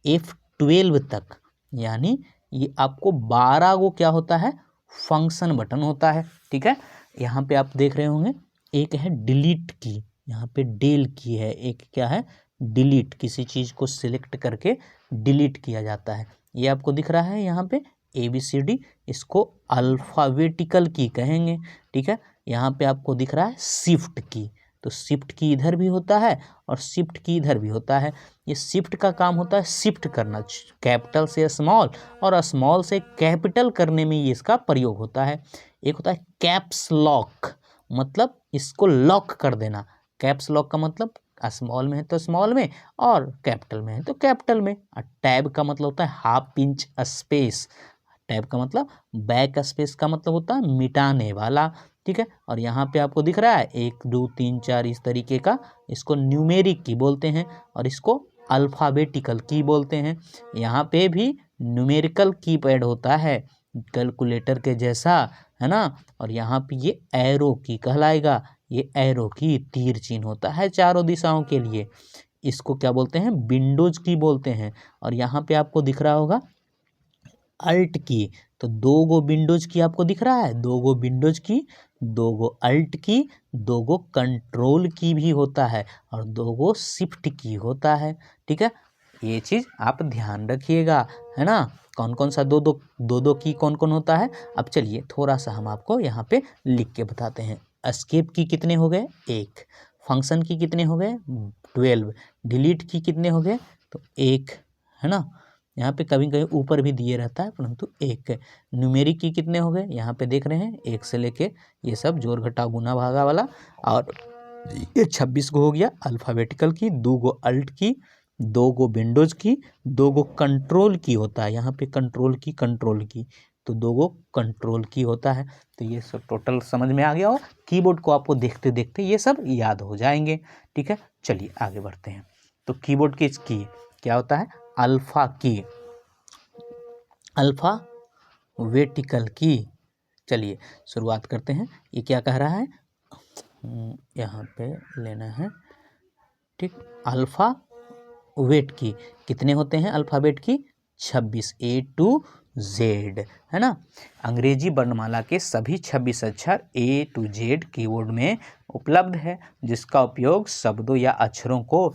F12 तक, यानी ये आपको 12 को क्या होता है? फंक्शन बटन होता है। ठीक है, यहाँ पे आप देख रहे होंगे, एक है डिलीट की, यहाँ पे डेल की है, एक क्या है? डिलीट। किसी चीज़ को सिलेक्ट करके डिलीट किया जाता है। ये आपको दिख रहा है यहाँ पे ABCD, इसको अल्फ़ाबेटिकल की कहेंगे। ठीक है, यहाँ पे आपको दिख रहा है शिफ्ट की, तो शिफ्ट की इधर भी होता है और शिफ्ट की इधर भी होता है। ये शिफ्ट का काम होता है शिफ्ट करना, कैपिटल से स्मॉल और स्मॉल से कैपिटल करने में ये इसका प्रयोग होता है। एक होता है कैप्स लॉक, मतलब इसको लॉक कर देना। कैप्स लॉक का मतलब स्मॉल में है तो स्मॉल में, और कैपिटल में है तो कैपिटल में। और टैब का मतलब होता है हाफ इंच स्पेस। टैब का मतलब बैक स्पेस का मतलब होता है मिटाने वाला। ठीक है, और यहाँ पे आपको दिख रहा है 1 2 3 4 इस तरीके का, इसको न्यूमेरिक की बोलते हैं और इसको अल्फ़ाबेटिकल की बोलते हैं। यहाँ पे भी न्यूमेरिकल कीपैड होता है कैलकुलेटर के जैसा, है ना। और यहाँ पे ये एरो की कहलाएगा। ये एरो की तीर चिन्ह होता है चारों दिशाओं के लिए, इसको क्या बोलते हैं? विंडोज की बोलते हैं। और यहाँ पे आपको दिख रहा होगा अल्ट की, तो 2 गो विंडोज की आपको दिख रहा है, 2 गो विंडोज की, 2 गो अल्ट की, 2 गो कंट्रोल की भी होता है और 2 गो शिफ्ट की होता है। ठीक है, ये चीज़ आप ध्यान रखिएगा, है ना। कौन कौन सा दो की कौन कौन होता है? अब चलिए थोड़ा सा हम आपको यहाँ पे लिख के बताते हैं। एस्केप की कितने हो गए? 1। फंक्शन की कितने हो गए? 12। डिलीट की कितने हो गए? तो 1, है ना। यहाँ पे कभी कभी ऊपर भी दिए रहता है, परंतु 1 है। न्यूमेरिक की कितने हो गए? यहाँ पे देख रहे हैं 1 से लेके ये सब जोड़ घटाव गुना भागा वाला, और ये 26 को हो गया। अल्फ़ाबेटिकल की 2 गो अल्ट की, 2 गो विंडोज की, 2 गो कंट्रोल की होता है। यहाँ पे कंट्रोल की, तो 2 गो कंट्रोल की होता है। तो ये सब टोटल समझ में आ गया, और कीबोर्ड को आपको देखते देखते ये सब याद हो जाएंगे। ठीक है, चलिए आगे बढ़ते हैं। तो कीबोर्ड की क्या होता है? अल्फ़ा की, अल्फ़ाबेटिकल की। चलिए शुरुआत करते हैं। ये क्या कह रहा है? यहाँ पे लेना है, ठीक। अल्फ़ाबेट की कितने होते हैं? अल्फ़ाबेट की 26, A to Z, है ना। अंग्रेजी वर्णमाला के सभी 26 अक्षर A to Z कीबोर्ड में उपलब्ध है, जिसका उपयोग शब्दों या अक्षरों को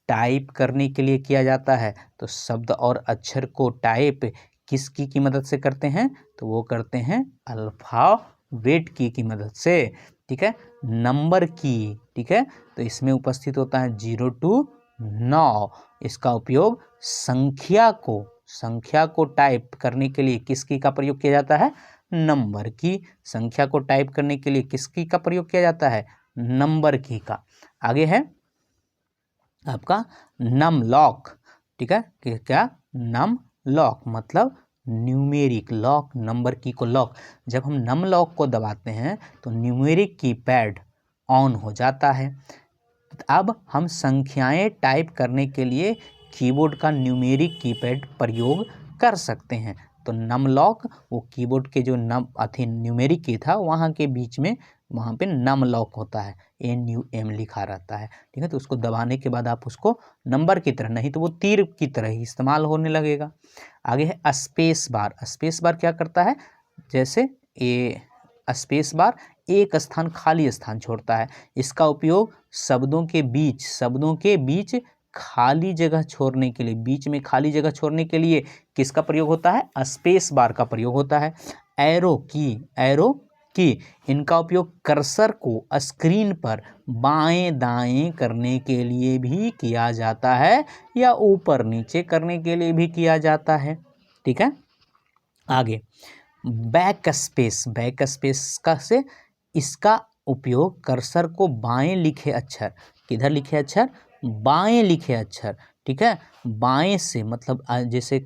टाइप करने के लिए किया जाता है। तो शब्द और अक्षर को टाइप किस की मदद से करते हैं? तो वो करते हैं अल्फ़ाबेट की मदद से। ठीक है, नंबर की। ठीक है, तो इसमें उपस्थित होता है 0 to 9। इसका उपयोग संख्या को टाइप करने के लिए किस की का प्रयोग किया जाता है? नंबर की। संख्या को टाइप करने के लिए किस की का प्रयोग किया जाता है? नंबर की का। आगे है आपका नम लॉक। ठीक है, क्या? नम लॉक मतलब न्यूमेरिक लॉक, नंबर की को लॉक। जब हम नम लॉक को दबाते हैं तो न्यूमेरिक कीपैड ऑन हो जाता है। अब हम संख्याएं टाइप करने के लिए कीबोर्ड का न्यूमेरिक कीपैड प्रयोग कर सकते हैं। तो नम लॉक वो कीबोर्ड के जो न्यूमेरिक की था वहाँ के बीच में वहाँ पे नम लॉक होता है, NUM लिखा रहता है। ठीक है, तो उसको दबाने के बाद आप उसको नंबर की तरह, नहीं तो वो तीर की तरह ही इस्तेमाल होने लगेगा। आगे है स्पेस बार। स्पेस बार क्या करता है? जैसे ये स्पेस बार एक स्थान खाली स्थान छोड़ता है। इसका उपयोग शब्दों के बीच खाली जगह छोड़ने के लिए, बीच में खाली जगह छोड़ने के लिए किसका प्रयोग होता है? स्पेस बार का प्रयोग होता है। एरो की इनका उपयोग कर्सर को स्क्रीन पर बाएं दाएं करने के लिए भी किया जाता है या ऊपर नीचे करने के लिए भी किया जाता है। ठीक है, आगे बैक स्पेस का से इसका उपयोग कर्सर को बाएं लिखे अक्षर, किधर लिखे अक्षर? बाएं लिखे अक्षर। ठीक है, बाएं से मतलब जैसे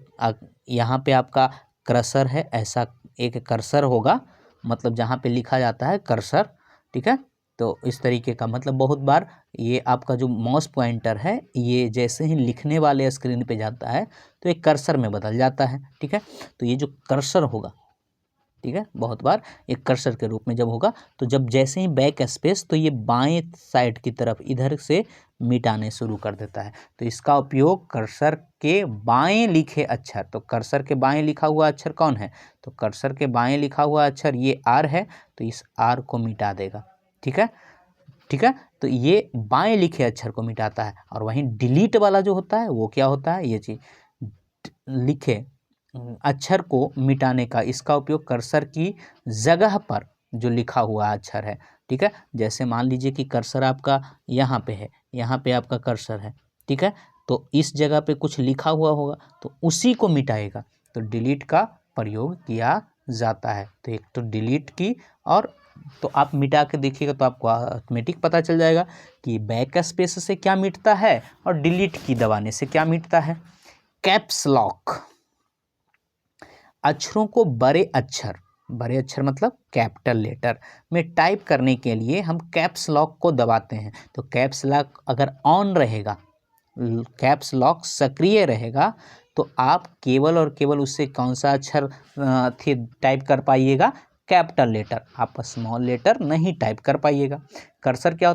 यहाँ पे आपका कर्सर है, ऐसा एक कर्सर होगा, मतलब जहाँ पे लिखा जाता है कर्सर। ठीक है, तो इस तरीके का मतलब बहुत बार ये आपका जो माउस पॉइंटर है ये जैसे ही लिखने वाले स्क्रीन पे जाता है तो एक कर्सर में बदल जाता है। ठीक है, तो ये जो कर्सर होगा, ठीक है, बहुत बार एक कर्सर के रूप में जब होगा तो जब जैसे ही बैक स्पेस तो ये बाएं साइड की तरफ इधर से मिटाने शुरू कर देता है। तो इसका उपयोग कर्सर के बाएं लिखे अक्षर, तो कर्सर के बाएं लिखा हुआ अक्षर कौन है? तो कर्सर के बाएं लिखा हुआ अक्षर ये R है, तो इस R को मिटा देगा। ठीक है, तो ये बाएं लिखे अक्षर को मिटाता है। और वहीं डिलीट वाला जो होता है वो क्या होता है? ये चीज लिखे अक्षर को मिटाने का, इसका उपयोग कर्सर की जगह पर जो लिखा हुआ अक्षर है। ठीक है, जैसे मान लीजिए कि कर्सर आपका यहाँ पे है, यहाँ पे आपका कर्सर है। ठीक है, तो इस जगह पे कुछ लिखा हुआ होगा तो उसी को मिटाएगा, तो डिलीट का प्रयोग किया जाता है। तो एक तो डिलीट की, और तो आप मिटा के देखिएगा तो आपको ऑटोमेटिक पता चल जाएगा कि बैक स्पेस से क्या मिटता है और डिलीट की दबाने से क्या मिटता है। कैप्स लॉक, अक्षरों को बड़े अक्षर मतलब कैपिटल लेटर में टाइप करने के लिए हम कैप्स लॉक को दबाते हैं। तो कैप्स लॉक अगर ऑन रहेगा, कैप्स लॉक सक्रिय रहेगा, तो आप केवल और केवल उससे कौन सा अक्षर टाइप कर पाइएगा? Capital letter. आप स्मॉल लेटर नहीं टाइप कर पाइएगा। कर्सर क्या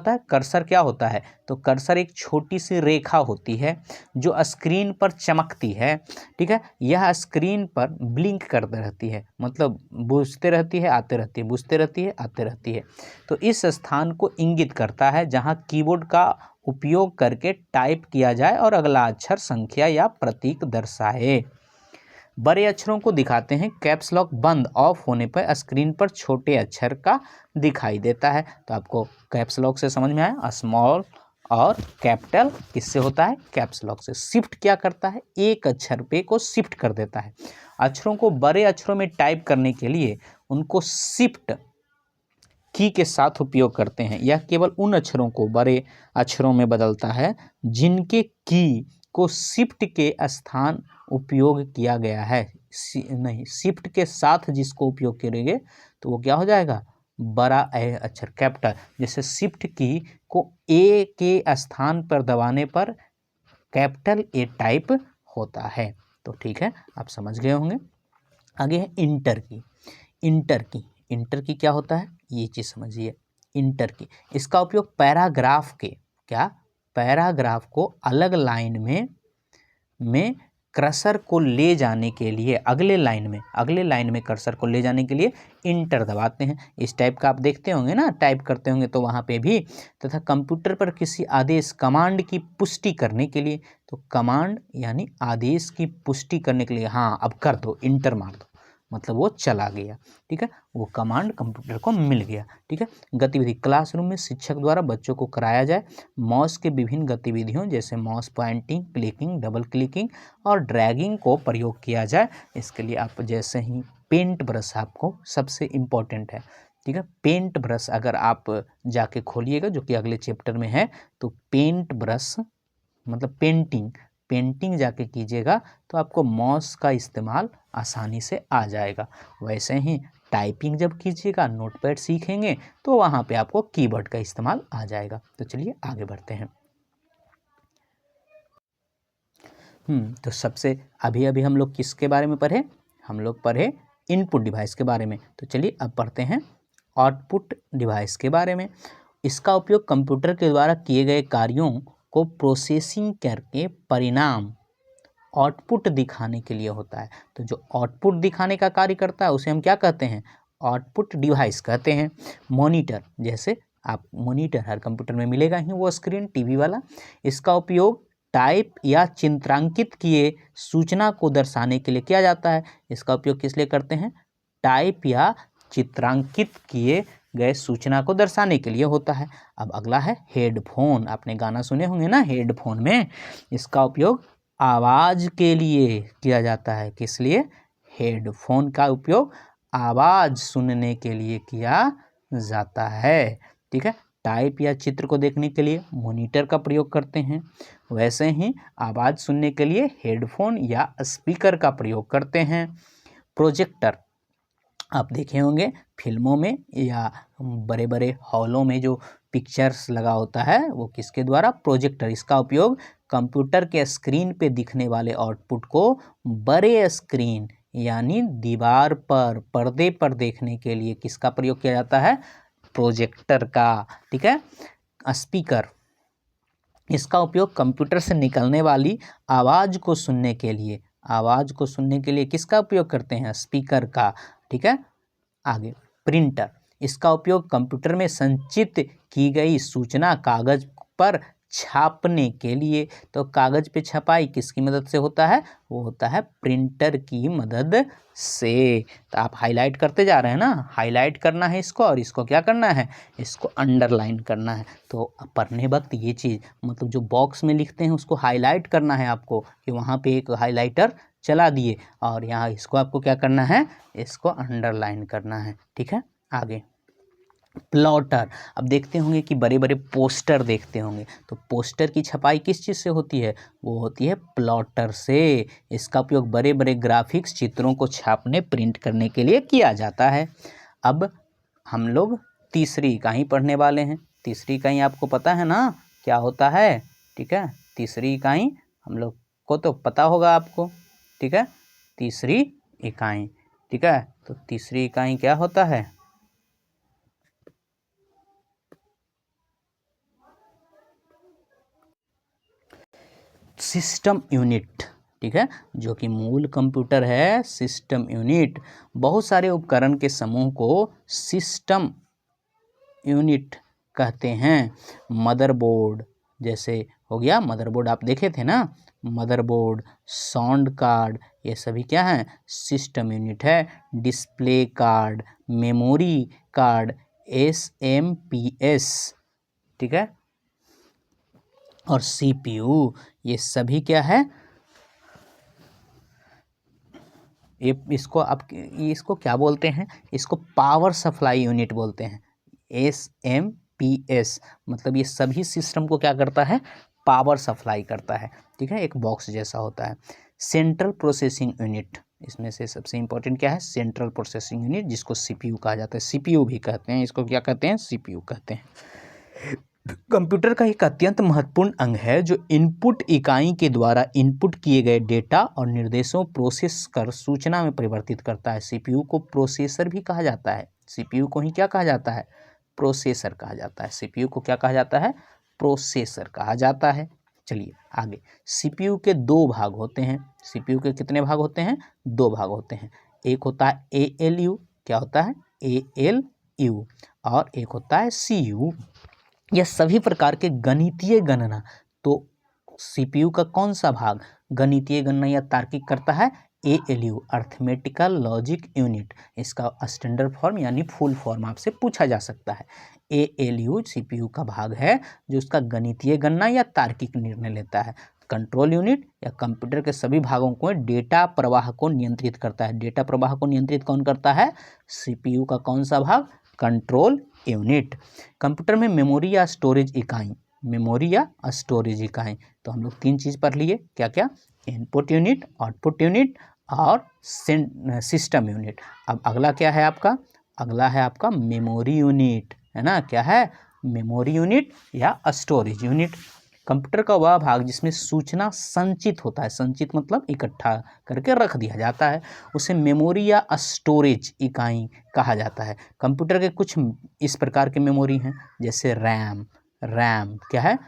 होता है? तो कर्सर एक छोटी सी रेखा होती है जो स्क्रीन पर चमकती है। ठीक है, यह स्क्रीन पर ब्लिंक करते रहती है, मतलब बुझते रहती है आते रहती है, बुझते रहती है आते रहती है। तो इस स्थान को इंगित करता है जहां कीबोर्ड का उपयोग करके टाइप किया जाए और अगला अक्षर, संख्या या प्रतीक दर्शाए। बड़े अक्षरों को दिखाते हैं। कैप्स लॉक बंद ऑफ होने पर स्क्रीन पर छोटे अक्षर का दिखाई देता है। तो आपको कैप्स लॉक से समझ में आया, स्मॉल और कैपिटल किससे होता है? कैप्स लॉक से। शिफ्ट क्या करता है? एक अक्षर पे को शिफ्ट कर देता है। अक्षरों को बड़े अक्षरों में टाइप करने के लिए उनको शिफ्ट की के साथ उपयोग करते हैं। यह केवल उन अक्षरों को बड़े अक्षरों में बदलता है जिनके की को शिफ्ट के स्थान उपयोग किया गया है। नहीं, शिफ्ट के साथ जिसको उपयोग करेंगे तो वो क्या हो जाएगा? बड़ा अक्षर, कैपिटल। जैसे शिफ्ट की को ए के स्थान पर दबाने पर कैपिटल ए टाइप होता है। तो ठीक है, आप समझ गए होंगे। आगे है इंटर की क्या होता है? ये चीज़ समझिए। इंटर की, इसका उपयोग पैराग्राफ को अलग लाइन में कर्सर को ले जाने के लिए अगले लाइन में कर्सर को ले जाने के लिए इंटर दबाते हैं। इस टाइप का आप देखते होंगे ना, टाइप करते होंगे तो वहाँ पे भी। तथा कंप्यूटर पर किसी आदेश कमांड की पुष्टि करने के लिए, तो कमांड यानी आदेश की पुष्टि करने के लिए, हाँ अब कर दो, इंटर मार दो, मतलब वो चला गया। ठीक है, वो कमांड कंप्यूटर को मिल गया। ठीक है, गतिविधि क्लासरूम में शिक्षक द्वारा बच्चों को कराया जाए माउस के विभिन्न गतिविधियों जैसे mouse pointing, clicking, double clicking और ड्रैगिंग को प्रयोग किया जाए। इसके लिए आप जैसे ही पेंट ब्रश आपको सबसे इम्पोर्टेंट है। ठीक है, पेंट ब्रश अगर आप जाके खोलिएगा, जो कि अगले चैप्टर में है, तो पेंट ब्रश मतलब पेंटिंग जाके कीजिएगा तो आपको माउस का इस्तेमाल आसानी से आ जाएगा। वैसे ही टाइपिंग जब कीजिएगा, नोटपैड सीखेंगे तो वहाँ पे आपको कीबोर्ड का इस्तेमाल आ जाएगा। तो चलिए आगे बढ़ते हैं। तो सबसे अभी हम लोग किसके बारे में पढ़े? हम लोग पढ़े इनपुट डिवाइस के बारे में। तो चलिए अब पढ़ते हैं आउटपुट डिवाइस के बारे में। इसका उपयोग कंप्यूटर के द्वारा किए गए कार्यों को प्रोसेसिंग करके परिणाम आउटपुट दिखाने के लिए होता है। तो जो आउटपुट दिखाने का कार्य करता है उसे हम क्या कहते हैं? आउटपुट डिवाइस कहते हैं। मॉनिटर, जैसे आप मॉनिटर हर कंप्यूटर में मिलेगा ही, वो स्क्रीन टीवी वाला। इसका उपयोग टाइप या चित्रांकित किए सूचना को दर्शाने के लिए किया जाता है। इसका उपयोग किस लिए करते हैं? टाइप या चित्रांकित किए गए सूचना को दर्शाने के लिए होता है। अब अगला है हेडफोन। आपने गाना सुने होंगे ना हेडफोन में। इसका उपयोग आवाज़ के लिए किया जाता है। किस लिए? हेडफोन का उपयोग आवाज़ सुनने के लिए किया जाता है। ठीक है, टाइप या चित्र को देखने के लिए मॉनिटर का प्रयोग करते हैं, वैसे ही आवाज़ सुनने के लिए हेडफोन या स्पीकर का प्रयोग करते हैं। प्रोजेक्टर आप देखे होंगे फिल्मों में या बड़े बड़े हॉलों में जो पिक्चर्स लगा होता है वो किसके द्वारा? प्रोजेक्टर। इसका उपयोग कंप्यूटर के स्क्रीन पे दिखने वाले आउटपुट को बड़े स्क्रीन यानी दीवार पर, पर्दे पर देखने के लिए किसका प्रयोग किया जाता है? प्रोजेक्टर का। ठीक है, स्पीकर, इसका उपयोग कंप्यूटर से निकलने वाली आवाज़ को सुनने के लिए किसका उपयोग करते हैं? स्पीकर का। ठीक है, आगे प्रिंटर, इसका उपयोग कंप्यूटर में संचित की गई सूचना कागज पर छापने के लिए। तो कागज पे छपाई किसकी मदद से होता है? वो होता है प्रिंटर की मदद से। तो आप हाईलाइट करते जा रहे हैं ना, हाईलाइट करना है इसको, और इसको क्या करना है? इसको अंडरलाइन करना है। तो पढ़ने वक्त ये चीज़ मतलब जो बॉक्स में लिखते हैं उसको हाईलाइट करना है आपको, कि वहाँ पे एक हाईलाइटर चला दिए और यहाँ इसको आपको क्या करना है? इसको अंडरलाइन करना है। ठीक है, आगे प्लॉटर। अब देखते होंगे कि बड़े बड़े पोस्टर देखते होंगे, तो पोस्टर की छपाई किस चीज़ से होती है? वो होती है प्लॉटर से। इसका उपयोग बड़े बड़े ग्राफिक्स चित्रों को छापने, प्रिंट करने के लिए किया जाता है। अब हम लोग तीसरी इकाई पढ़ने वाले हैं। तीसरी इकाई आपको पता है ना क्या होता है? ठीक है, तीसरी इकाई हम लोग को तो पता होगा आपको। ठीक है, तीसरी इकाई। ठीक है, तो तीसरी इकाई क्या होता है? System unit. ठीक है, जो कि मूल कंप्यूटर है, सिस्टम यूनिट। बहुत सारे उपकरण के समूह को सिस्टम यूनिट कहते हैं। मदरबोर्ड जैसे हो गया, मदरबोर्ड आप देखे थे ना, मदरबोर्ड, साउंड कार्ड, ये सभी क्या हैं? सिस्टम यूनिट है। Display card, memory card, SMPS, ठीक है, और CPU, ये सभी क्या है? ये इसको क्या बोलते हैं? इसको पावर सप्लाई यूनिट बोलते हैं। SMPS मतलब ये सभी सिस्टम को क्या करता है? पावर सप्लाई करता है। ठीक है, एक बॉक्स जैसा होता है। सेंट्रल प्रोसेसिंग यूनिट, इसमें से सबसे इंपॉर्टेंट क्या है? सेंट्रल प्रोसेसिंग यूनिट, जिसको CPU कहा जाता है। CPU भी कहते हैं, इसको क्या कहते हैं? CPU कहते हैं। कंप्यूटर का एक अत्यंत महत्वपूर्ण अंग है जो इनपुट इकाई के द्वारा इनपुट किए गए डेटा और निर्देशों प्रोसेस कर सूचना में परिवर्तित करता है। CPU को प्रोसेसर भी कहा जाता है। CPU को ही क्या कहा जाता है? प्रोसेसर कहा जाता है। CPU को क्या कहा जाता है? प्रोसेसर कहा जाता है। चलिए आगे, सीपीयू के दो भाग होते हैं। सीपीयू के कितने भाग होते हैं? दो भाग होते हैं। एक होता है एएलयू, क्या होता है? एएलयू, और एक होता है सीयू। यह सभी प्रकार के गणितीय गणना, तो सीपीयू का कौन सा भाग गणितीय गणना या तार्किक करता है? ALU, arithmetical logic unit. इसका स्टैंडर्ड फॉर्म यानी फुल फॉर्म आपसे पूछा जा सकता है। एएलयू सीपीयू का भाग है जो उसका गणितीय गणना या तार्किक निर्णय लेता है। कंट्रोल यूनिट या कंप्यूटर के सभी भागों को डेटा प्रवाह को नियंत्रित करता है। डेटा प्रवाह को नियंत्रित कौन करता है? सीपीयू का कौन सा भाग? Control unit. कंप्यूटर में मेमोरी या स्टोरेज इकाई, मेमोरी या स्टोरेज इकाई, तो हम लोग तीन चीज़ पढ़ लिए, क्या क्या? इनपुट यूनिट, आउटपुट यूनिट और सिस्टम यूनिट। अब अगला क्या है आपका? अगला है आपका मेमोरी यूनिट, है ना? क्या है? मेमोरी यूनिट या स्टोरेज यूनिट। कंप्यूटर का वह भाग जिसमें सूचना संचित होता है, संचित मतलब इकट्ठा करके रख दिया जाता है, उसे मेमोरी या स्टोरेज इकाई कहा जाता है। कंप्यूटर के कुछ इस प्रकार के मेमोरी हैं, जैसे रैम। रैम क्या है?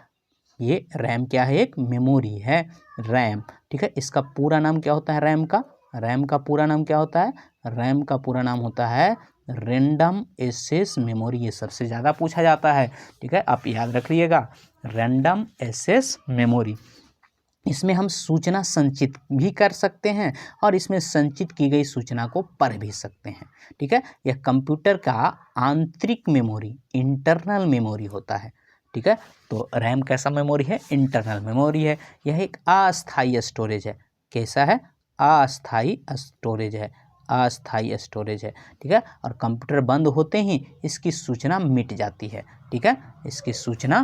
ये रैम क्या है? एक मेमोरी है, रैम। ठीक है, इसका पूरा नाम क्या होता है? रैम का, रैम का पूरा नाम क्या होता है? रैम का पूरा नाम होता है रैंडम एक्सेस मेमोरी। ये सबसे ज़्यादा पूछा जाता है। ठीक है, आप याद रखिएगा, रैंडम एक्सेस मेमोरी। इसमें हम सूचना संचित भी कर सकते हैं और इसमें संचित की गई सूचना को पढ़ भी सकते हैं। ठीक है, यह कंप्यूटर का आंतरिक मेमोरी, इंटरनल मेमोरी होता है। ठीक है, तो रैम कैसा मेमोरी है? इंटरनल मेमोरी है। यह एक अस्थायी स्टोरेज है। कैसा है? अस्थायी स्टोरेज है, अस्थायी स्टोरेज है। ठीक है, और कंप्यूटर बंद होते ही इसकी सूचना मिट जाती है। ठीक है, इसकी सूचना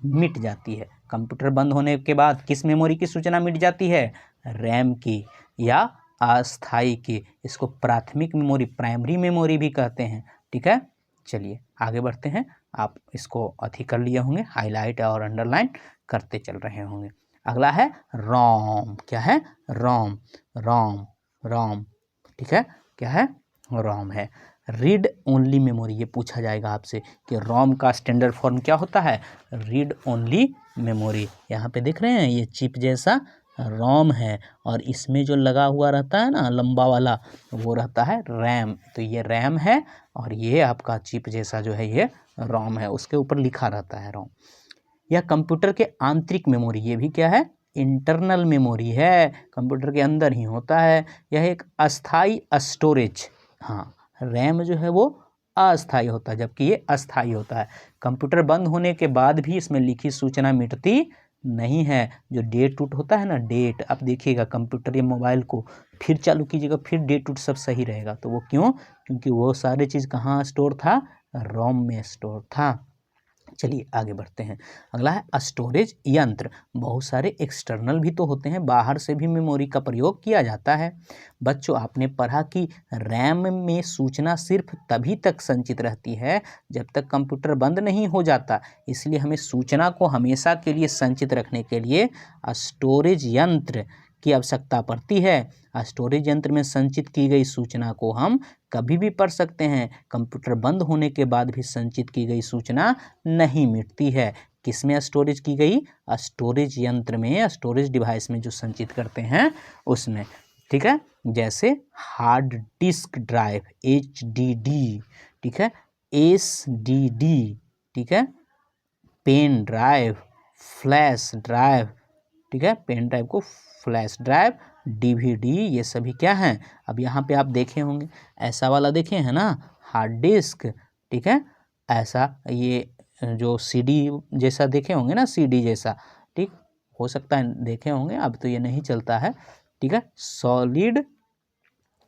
मिट जाती है। कंप्यूटर बंद होने के बाद किस मेमोरी की सूचना मिट जाती है? रैम की या अस्थायी की। इसको प्राथमिक मेमोरी, प्राइमरी मेमोरी भी कहते हैं। ठीक है, चलिए आगे बढ़ते हैं। आप इसको अथी कर लिए होंगे, हाईलाइट और अंडरलाइन करते चल रहे होंगे। अगला है रोम। क्या है? रोम, रोम, रोम। ठीक है, क्या है? रोम है। रीड ओनली मेमोरी, ये पूछा जाएगा आपसे कि रोम का स्टैंडर्ड फॉर्म क्या होता है? Read only memory. यहाँ पे देख रहे हैं ये चिप जैसा रोम है, और इसमें जो लगा हुआ रहता है ना लंबा वाला, वो रहता है रैम। तो ये रैम है और ये आपका चिप जैसा जो है ये रोम है, उसके ऊपर लिखा रहता है रोम। यह कंप्यूटर के आंतरिक मेमोरी, ये भी क्या है? इंटरनल मेमोरी है, कंप्यूटर के अंदर ही होता है। यह एक अस्थाई स्टोरेज, हाँ, रैम जो है वो अस्थाई होता है जबकि ये अस्थाई होता है। कंप्यूटर बंद होने के बाद भी इसमें लिखी सूचना मिटती नहीं है। जो डेट उट होता है ना, डेट, आप देखिएगा कंप्यूटर या मोबाइल को फिर चालू कीजिएगा, फिर डेट उट सब सही रहेगा। तो वो क्यों? क्योंकि वो सारी चीज़ कहाँ स्टोर था? रोम में स्टोर था। चलिए आगे बढ़ते हैं। अगला है स्टोरेज यंत्र। बहुत सारे एक्सटर्नल भी तो होते हैं, बाहर से भी मेमोरी का प्रयोग किया जाता है। बच्चों, आपने पढ़ा कि रैम में सूचना सिर्फ तभी तक संचित रहती है जब तक कंप्यूटर बंद नहीं हो जाता। इसलिए हमें सूचना को हमेशा के लिए संचित रखने के लिए स्टोरेज यंत्र की आवश्यकता पड़ती है। स्टोरेज यंत्र में संचित की गई सूचना को हम कभी भी पढ़ सकते हैं। कंप्यूटर बंद होने के बाद भी संचित की गई सूचना नहीं मिटती है। किसमें स्टोरेज की गई? स्टोरेज यंत्र में, स्टोरेज डिवाइस में जो संचित करते हैं उसमें। ठीक है, जैसे हार्ड डिस्क ड्राइव, HDD, ठीक है, SDD, ठीक है, पेन ड्राइव, फ्लैश ड्राइव, ठीक है, पेन ड्राइव को फ्लैश ड्राइव, DVD, ये सभी क्या हैं? अब यहाँ पे आप देखे होंगे, ऐसा वाला देखे हैं ना, हार्ड डिस्क। ठीक है, ऐसा ये जो CD जैसा देखे होंगे ना, CD जैसा, ठीक, हो सकता है देखे होंगे, अब तो ये नहीं चलता है। ठीक है, सॉलिड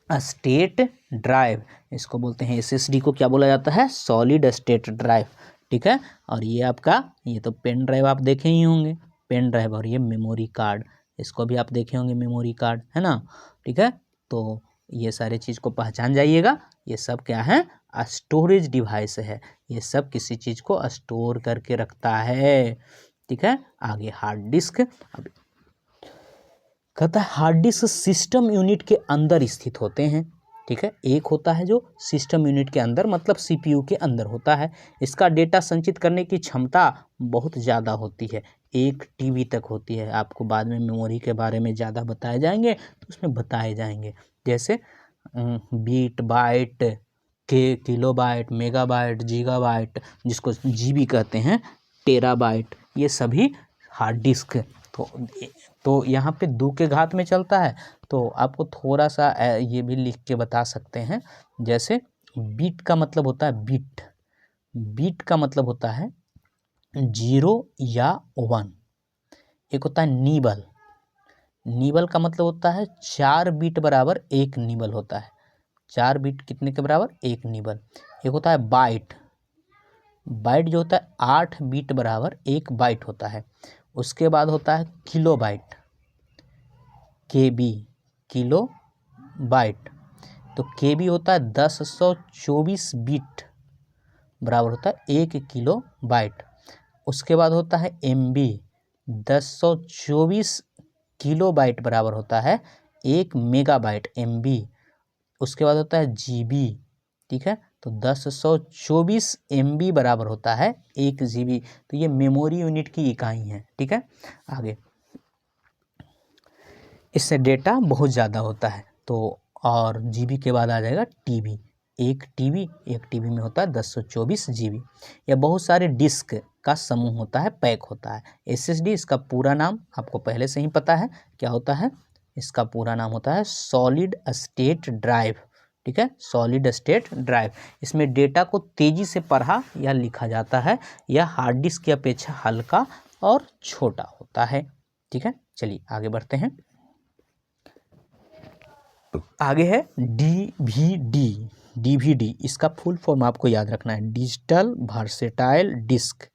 स्टेट ड्राइव, इसको बोलते हैं। SSD को क्या बोला जाता है? Solid state drive. ठीक है, और ये आपका, ये तो पेन ड्राइव आप देखे ही होंगे, पेन ड्राइव, और ये मेमोरी कार्ड, इसको भी आप देखे होंगे, मेमोरी कार्ड, है ना। ठीक है, तो ये सारे चीज़ को पहचान जाइएगा। ये सब क्या है? स्टोरेज डिवाइस है, ये सब किसी चीज़ को स्टोर करके रखता है। ठीक है, आगे हार्ड डिस्क। अब कहता है हार्ड डिस्क सिस्टम यूनिट के अंदर स्थित होते हैं। ठीक है, एक होता है जो सिस्टम यूनिट के अंदर, मतलब CPU के अंदर होता है। इसका डेटा संचित करने की क्षमता बहुत ज़्यादा होती है। 1 TB तक होती है। आपको बाद में मेमोरी के बारे में ज़्यादा बताए जाएंगे तो उसमें बताए जाएंगे, जैसे bit, byte, kilobyte, megabyte, gigabyte, जिसको GB कहते हैं, टेराबाइट, ये सभी हार्ड डिस्क। तो यहाँ पे 2 के घात में चलता है, तो आपको थोड़ा सा ये भी लिख के बता सकते हैं। जैसे बीट का मतलब होता है बीट, बीट का मतलब होता है 0 या 1। एक होता है नीबल, नीबल का मतलब होता है 4 बीट बराबर 1 नीबल होता है। 4 बीट कितने के बराबर? 1 नीबल। एक होता है बाइट, बाइट जो होता है 8 बीट बराबर 1 बाइट होता है। उसके बाद होता है किलोबाइट, KB, किलो बाइट, तो KB होता है 1024 बीट बराबर होता है 1 किलो बाइट। उसके बाद होता है MB, 1024 किलो बाइट बराबर होता है 1 मेगाबाइट MB। उसके बाद होता है GB, ठीक है, तो 1024 MB बराबर होता है 1 GB। तो ये मेमोरी यूनिट की इकाई है, ठीक है। आगे इससे डेटा बहुत ज़्यादा होता है, तो और GB के बाद आ जाएगा TB। 1 TB में होता है 1024 GB। या बहुत सारे डिस्क का समूह होता है, पैक होता है। SSD, इसका पूरा नाम आपको पहले से ही पता है क्या होता है। इसका पूरा नाम होता है सॉलिड स्टेट ड्राइव, ठीक है, सॉलिड स्टेट ड्राइव। इसमें डेटा को तेज़ी से पढ़ा या लिखा जाता है। यह हार्ड डिस्क की अपेक्षा हल्का और छोटा होता है, ठीक है। चलिए आगे बढ़ते हैं। आगे है DVD, इसका फुल फॉर्म आपको याद रखना है, digital versatile disc,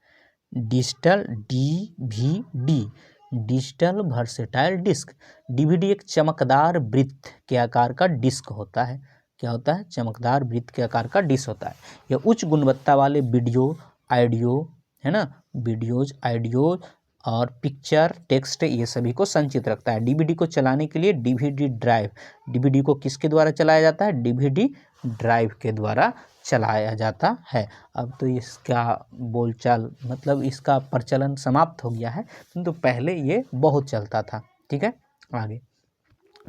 digital DVD, digital versatile disc. DVD एक चमकदार वृत्त के आकार का डिस्क होता है। क्या होता है? चमकदार वृत्त के आकार का डिस्क होता है। यह उच्च गुणवत्ता वाले वीडियो, ऑडियो, है ना, वीडियोज, ऑडियो और पिक्चर, टेक्स्ट, ये सभी को संचित रखता है। DVD को चलाने के लिए DVD ड्राइव, DVD को किसके द्वारा चलाया जाता है? DVD ड्राइव के द्वारा चलाया जाता है। अब तो इसका बोलचाल मतलब इसका प्रचलन समाप्त हो गया है, किंतु पहले ये बहुत चलता था, ठीक है। आगे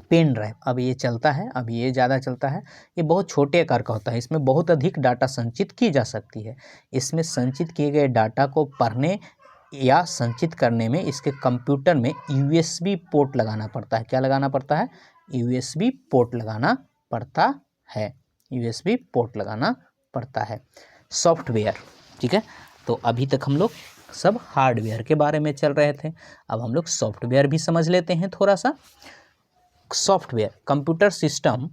पेन ड्राइव, अब ये चलता है, अब ये ज़्यादा चलता है। ये बहुत छोटे आकार का होता है, इसमें बहुत अधिक डाटा संचित की जा सकती है। इसमें संचित किए गए डाटा को पढ़ने या संचित करने में इसके कंप्यूटर में USB पोर्ट लगाना पड़ता है। क्या लगाना पड़ता है? USB पोर्ट लगाना पड़ता है, USB पोर्ट लगाना पड़ता है। सॉफ्टवेयर, ठीक है, तो अभी तक हम लोग सब हार्डवेयर के बारे में चल रहे थे, अब हम लोग सॉफ्टवेयर भी समझ लेते हैं थोड़ा सा। सॉफ्टवेयर, कंप्यूटर सिस्टम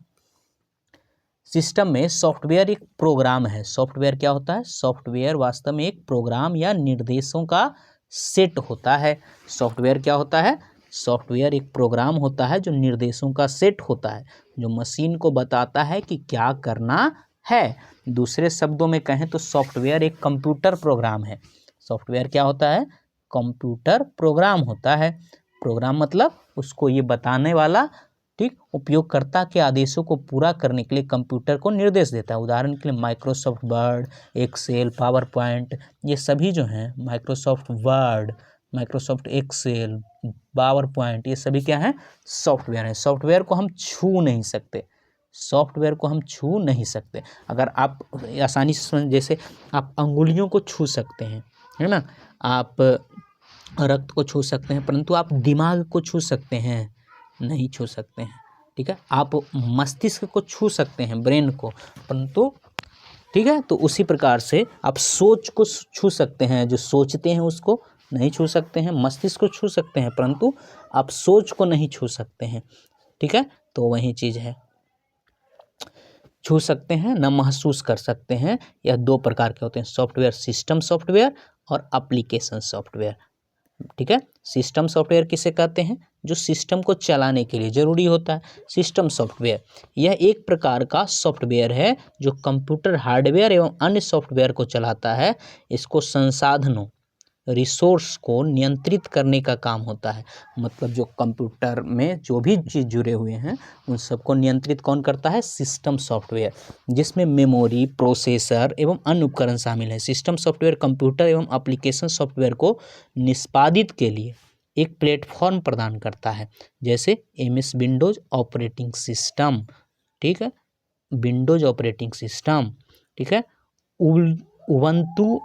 में सॉफ्टवेयर एक प्रोग्राम है। सॉफ्टवेयर क्या होता है? सॉफ्टवेयर वास्तव में एक प्रोग्राम या निर्देशों का सेट होता है। सॉफ्टवेयर क्या होता है? सॉफ्टवेयर एक प्रोग्राम होता है जो निर्देशों का सेट होता है, जो मशीन को बताता है कि क्या करना है। दूसरे शब्दों में कहें तो सॉफ्टवेयर एक कंप्यूटर प्रोग्राम है। सॉफ्टवेयर क्या होता है? कंप्यूटर प्रोग्राम होता है। प्रोग्राम मतलब उसको ये बताने वाला, ठीक, उपयोगकर्ता के आदेशों को पूरा करने के लिए कंप्यूटर को निर्देश देता है। उदाहरण के लिए Microsoft Word, Excel, PowerPoint, ये सभी जो हैं, Microsoft Word, Microsoft Excel, PowerPoint, ये सभी क्या हैं? सॉफ्टवेयर हैं। सॉफ्टवेयर को हम छू नहीं सकते, सॉफ्टवेयर को हम छू नहीं सकते। अगर आप आसानी से समझ, जैसे आप अंगुलियों को छू सकते हैं, है ना, आप रक्त को छू सकते हैं, परंतु आप दिमाग को छू सकते हैं? नहीं छू सकते हैं, ठीक है। आप मस्तिष्क को छू सकते हैं, ब्रेन को, परंतु, ठीक है, तो उसी प्रकार से आप सोच को छू सकते हैं, जो सोचते हैं उसको नहीं छू सकते हैं। मस्तिष्क को छू सकते हैं, परंतु आप सोच को नहीं छू सकते हैं, ठीक है। तो वही चीज़ है, छू सकते हैं न महसूस कर सकते हैं। यह 2 प्रकार के होते हैं, सॉफ्टवेयर, सिस्टम सॉफ्टवेयर और एप्लीकेशन सॉफ्टवेयर, ठीक है। सिस्टम सॉफ्टवेयर किसे कहते हैं? जो सिस्टम को चलाने के लिए जरूरी होता है। सिस्टम सॉफ्टवेयर यह एक प्रकार का सॉफ्टवेयर है जो कंप्यूटर हार्डवेयर एवं अन्य सॉफ्टवेयर को चलाता है। इसको संसाधनों, रिसोर्स को नियंत्रित करने का काम होता है। मतलब जो कंप्यूटर में जो भी चीज़ जुड़े हुए हैं उन सबको नियंत्रित कौन करता है? सिस्टम सॉफ्टवेयर, जिसमें मेमोरी, प्रोसेसर एवं अन्य उपकरण शामिल है। सिस्टम सॉफ्टवेयर कंप्यूटर एवं एप्लीकेशन सॉफ्टवेयर को निष्पादित के लिए एक प्लेटफॉर्म प्रदान करता है, जैसे MS विंडोज ऑपरेटिंग सिस्टम, ठीक है, विंडोज ऑपरेटिंग सिस्टम, ठीक है, उबंटू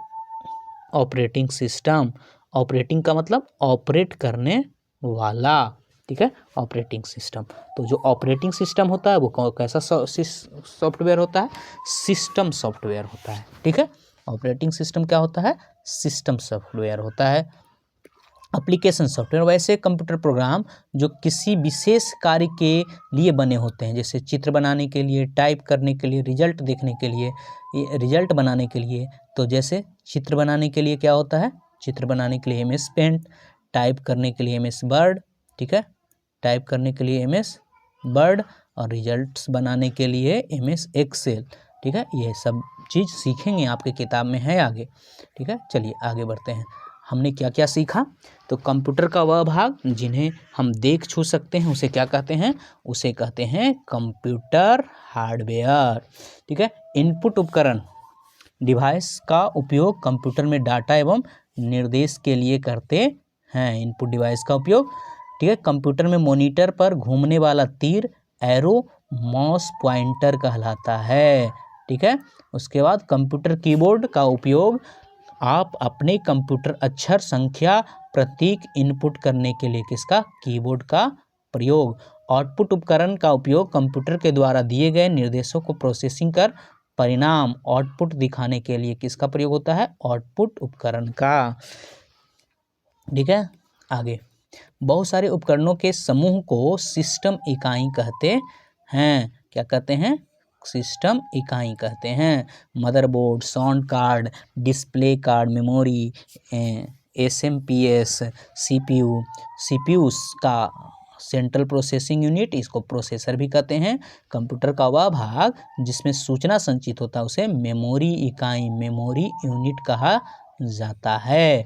ऑपरेटिंग सिस्टम। ऑपरेटिंग का मतलब ऑपरेट करने वाला, ठीक है, ऑपरेटिंग सिस्टम। तो जो ऑपरेटिंग सिस्टम होता है वो कैसा सॉफ्टवेयर होता है? सिस्टम सॉफ्टवेयर होता है, ठीक है। ऑपरेटिंग सिस्टम क्या होता है? सिस्टम सॉफ्टवेयर होता है। एप्लीकेशन सॉफ्टवेयर वैसे कंप्यूटर प्रोग्राम जो किसी विशेष कार्य के लिए बने होते हैं, जैसे चित्र बनाने के लिए, टाइप करने के लिए, रिजल्ट देखने के लिए, रिजल्ट बनाने के लिए। तो जैसे चित्र बनाने के लिए क्या होता है? चित्र बनाने के लिए MS पेंट, टाइप करने के लिए MS वर्ड, ठीक है, टाइप करने के लिए MS वर्ड, और रिजल्ट्स बनाने के लिए MS एक्सेल, ठीक है। ये सब चीज़ सीखेंगे, आपके किताब में है आगे, ठीक है। चलिए आगे बढ़ते हैं। हमने क्या क्या सीखा? तो कंप्यूटर का वह भाग जिन्हें हम देख छू सकते हैं उसे क्या कहते हैं? उसे कहते हैं कंप्यूटर हार्डवेयर, ठीक है। इनपुट उपकरण डिवाइस का उपयोग कंप्यूटर में डाटा एवं निर्देश के लिए करते हैं। इनपुट डिवाइस का उपयोग, ठीक है, कंप्यूटर में मॉनिटर पर घूमने वाला तीर एरो माउस पॉइंटर कहलाता है, ठीक है। उसके बाद कंप्यूटर कीबोर्ड का उपयोग आप अपने कंप्यूटर अक्षर, संख्या, प्रतीक इनपुट करने के लिए किसका? कीबोर्ड का प्रयोग। आउटपुट उपकरण का उपयोग कंप्यूटर के द्वारा दिए गए निर्देशों को प्रोसेसिंग कर परिणाम आउटपुट दिखाने के लिए किसका प्रयोग होता है? आउटपुट उपकरण का, ठीक है। आगे बहुत सारे उपकरणों के समूह को सिस्टम इकाई कहते हैं। क्या कहते हैं? सिस्टम इकाई कहते हैं। Motherboard, sound card, display card, memory, SMPS, CPU का सेंट्रल प्रोसेसिंग यूनिट, इसको प्रोसेसर भी कहते हैं। कंप्यूटर का वह भाग जिसमें सूचना संचित होता है उसे मेमोरी इकाई, मेमोरी यूनिट कहा जाता है।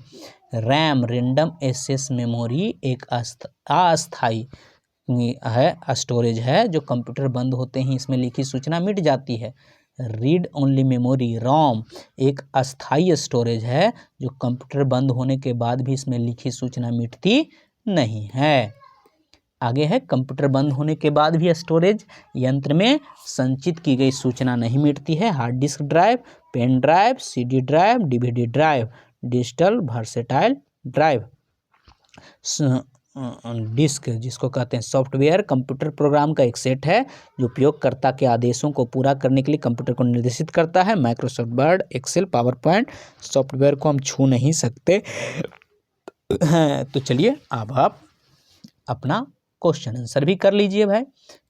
रैम, रैंडम एक्सेस मेमोरी, एक अस्थायी है स्टोरेज है जो कंप्यूटर बंद होते ही इसमें लिखी सूचना मिट जाती है। रीड ओनली मेमोरी, रोम, एक अस्थायी स्टोरेज है जो कंप्यूटर बंद होने के बाद भी इसमें लिखी सूचना मिटती नहीं है। आगे है कंप्यूटर बंद होने के बाद भी स्टोरेज यंत्र में संचित की गई सूचना नहीं मिटती है। Hard disk drive, pen drive, CD drive, DVD drive, digital versatile drive. Disc जिसको कहते हैं सॉफ्टवेयर कंप्यूटर प्रोग्राम का एक सेट है जो उपयोगकर्ता के आदेशों को पूरा करने के लिए कंप्यूटर को निर्देशित करता है। Microsoft Word, Excel, PowerPoint software को हम छू नहीं सकते हैं। तो चलिए अब आप अपना क्वेश्चन आंसर भी कर लीजिए भाई,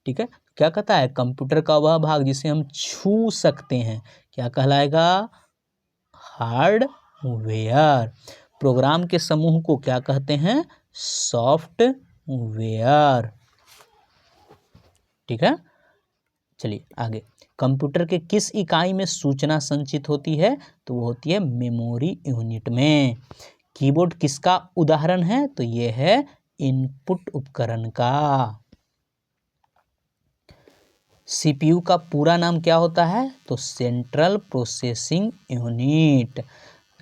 ठीक है। क्या कहता है? कंप्यूटर का वह भाग जिसे हम छू सकते हैं क्या कहलाएगा? हार्डवेयर। प्रोग्राम के समूह को क्या कहते हैं? सॉफ्टवेयर, ठीक है। चलिए आगे, कंप्यूटर के किस इकाई में सूचना संचित होती है? तो वो होती है मेमोरी यूनिट में। कीबोर्ड किसका उदाहरण है? तो ये है इनपुट उपकरण का। CPU का पूरा नाम क्या होता है? तो सेंट्रल प्रोसेसिंग यूनिट,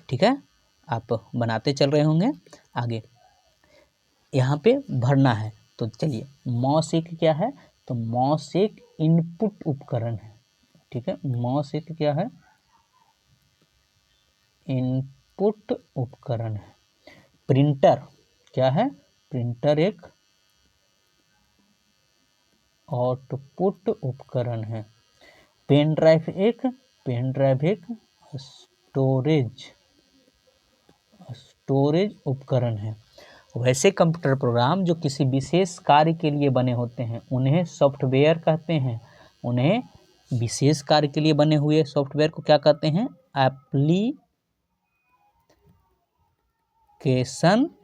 ठीक है। आप बनाते चल रहे होंगे। आगे यहाँ पे भरना है, तो चलिए मॉस एक क्या है? तो मॉस एक इनपुट उपकरण है, ठीक है। मॉस एक क्या है? इनपुट उपकरण है। प्रिंटर क्या है? प्रिंटर एक आउटपुट उपकरण है। पेन ड्राइव एक स्टोरेज उपकरण है। वैसे कंप्यूटर प्रोग्राम जो किसी विशेष कार्य के लिए बने होते हैं उन्हें सॉफ्टवेयर कहते हैं। उन्हें विशेष कार्य के लिए बने हुए सॉफ्टवेयर को क्या कहते हैं? एप्लीकेशन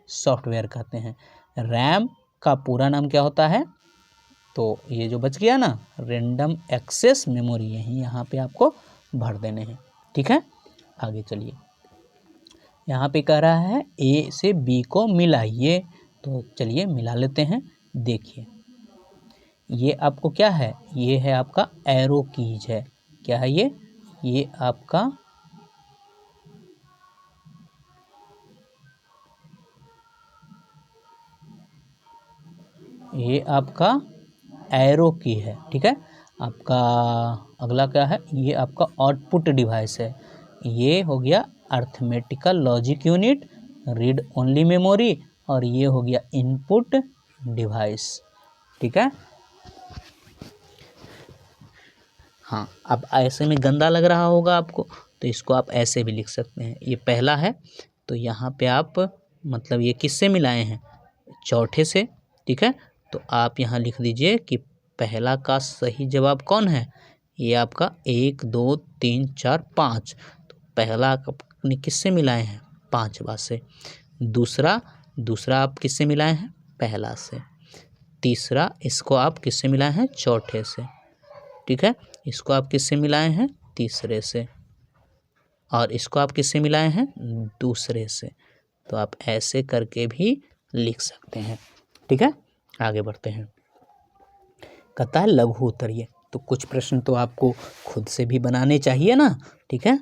सॉफ्टवेयर कहते हैं। रैम का पूरा नाम क्या होता है? तो ये जो बच गया ना, रैंडम एक्सेस मेमोरी, यही यहाँ पे आपको भर देने हैं, ठीक है। आगे चलिए, यहाँ पे कह रहा है ए से बी को मिलाइए, तो चलिए मिला लेते हैं। देखिए ये आपको क्या है, ये है आपका एरो कीज है। क्या है ये आपका एरो की है, ठीक है। आपका अगला क्या है, ये आपका आउटपुट डिवाइस है। ये हो गया arithmetical logic unit, read only memory, और ये हो गया इनपुट डिवाइस, ठीक है। हाँ, अब ऐसे में गंदा लग रहा होगा आपको, तो इसको आप ऐसे भी लिख सकते हैं। ये पहला है, तो यहाँ पे आप मतलब ये किससे मिलाए हैं, चौथे से, ठीक है। तो आप यहाँ लिख दीजिए कि पहला का सही जवाब कौन है, ये आपका 1 2 3 4 5। तो पहला आपने किससे मिलाए हैं, 5वां से। दूसरा आप किससे मिलाए हैं, पहला से। तीसरा इसको आप किससे मिलाए हैं, चौथे से, ठीक है। इसको आप किससे मिलाए हैं, तीसरे से, और इसको आप किससे मिलाए हैं, दूसरे से। तो आप ऐसे करके भी लिख सकते हैं, ठीक है। आगे बढ़ते हैं। कहता है लघु उत्तरीय, तो कुछ प्रश्न तो आपको खुद से भी बनाने चाहिए ना, ठीक है।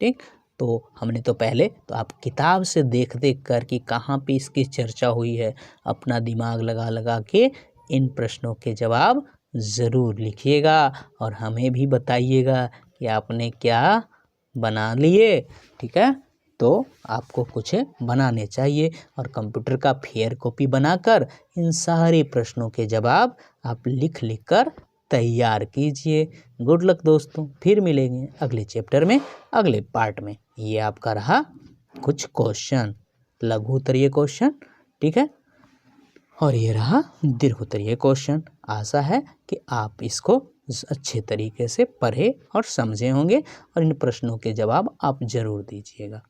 ठीक, तो हमने तो पहले तो आप किताब से देख कर कि कहाँ पे इसकी चर्चा हुई है, अपना दिमाग लगा लगा के इन प्रश्नों के जवाब ज़रूर लिखिएगा और हमें भी बताइएगा कि आपने क्या बना लिए, ठीक है। तो आपको कुछ बनाने चाहिए और कंप्यूटर का फेयर कॉपी बनाकर इन सारे प्रश्नों के जवाब आप लिख कर तैयार कीजिए। गुड लक दोस्तों, फिर मिलेंगे अगले चैप्टर में, अगले पार्ट में। ये आपका रहा कुछ क्वेश्चन, लघु उत्तरीय क्वेश्चन, ठीक है, और ये रहा दीर्घ उत्तरीय क्वेश्चन। आशा है कि आप इसको अच्छे तरीके से पढ़े और समझे होंगे और इन प्रश्नों के जवाब आप ज़रूर दीजिएगा।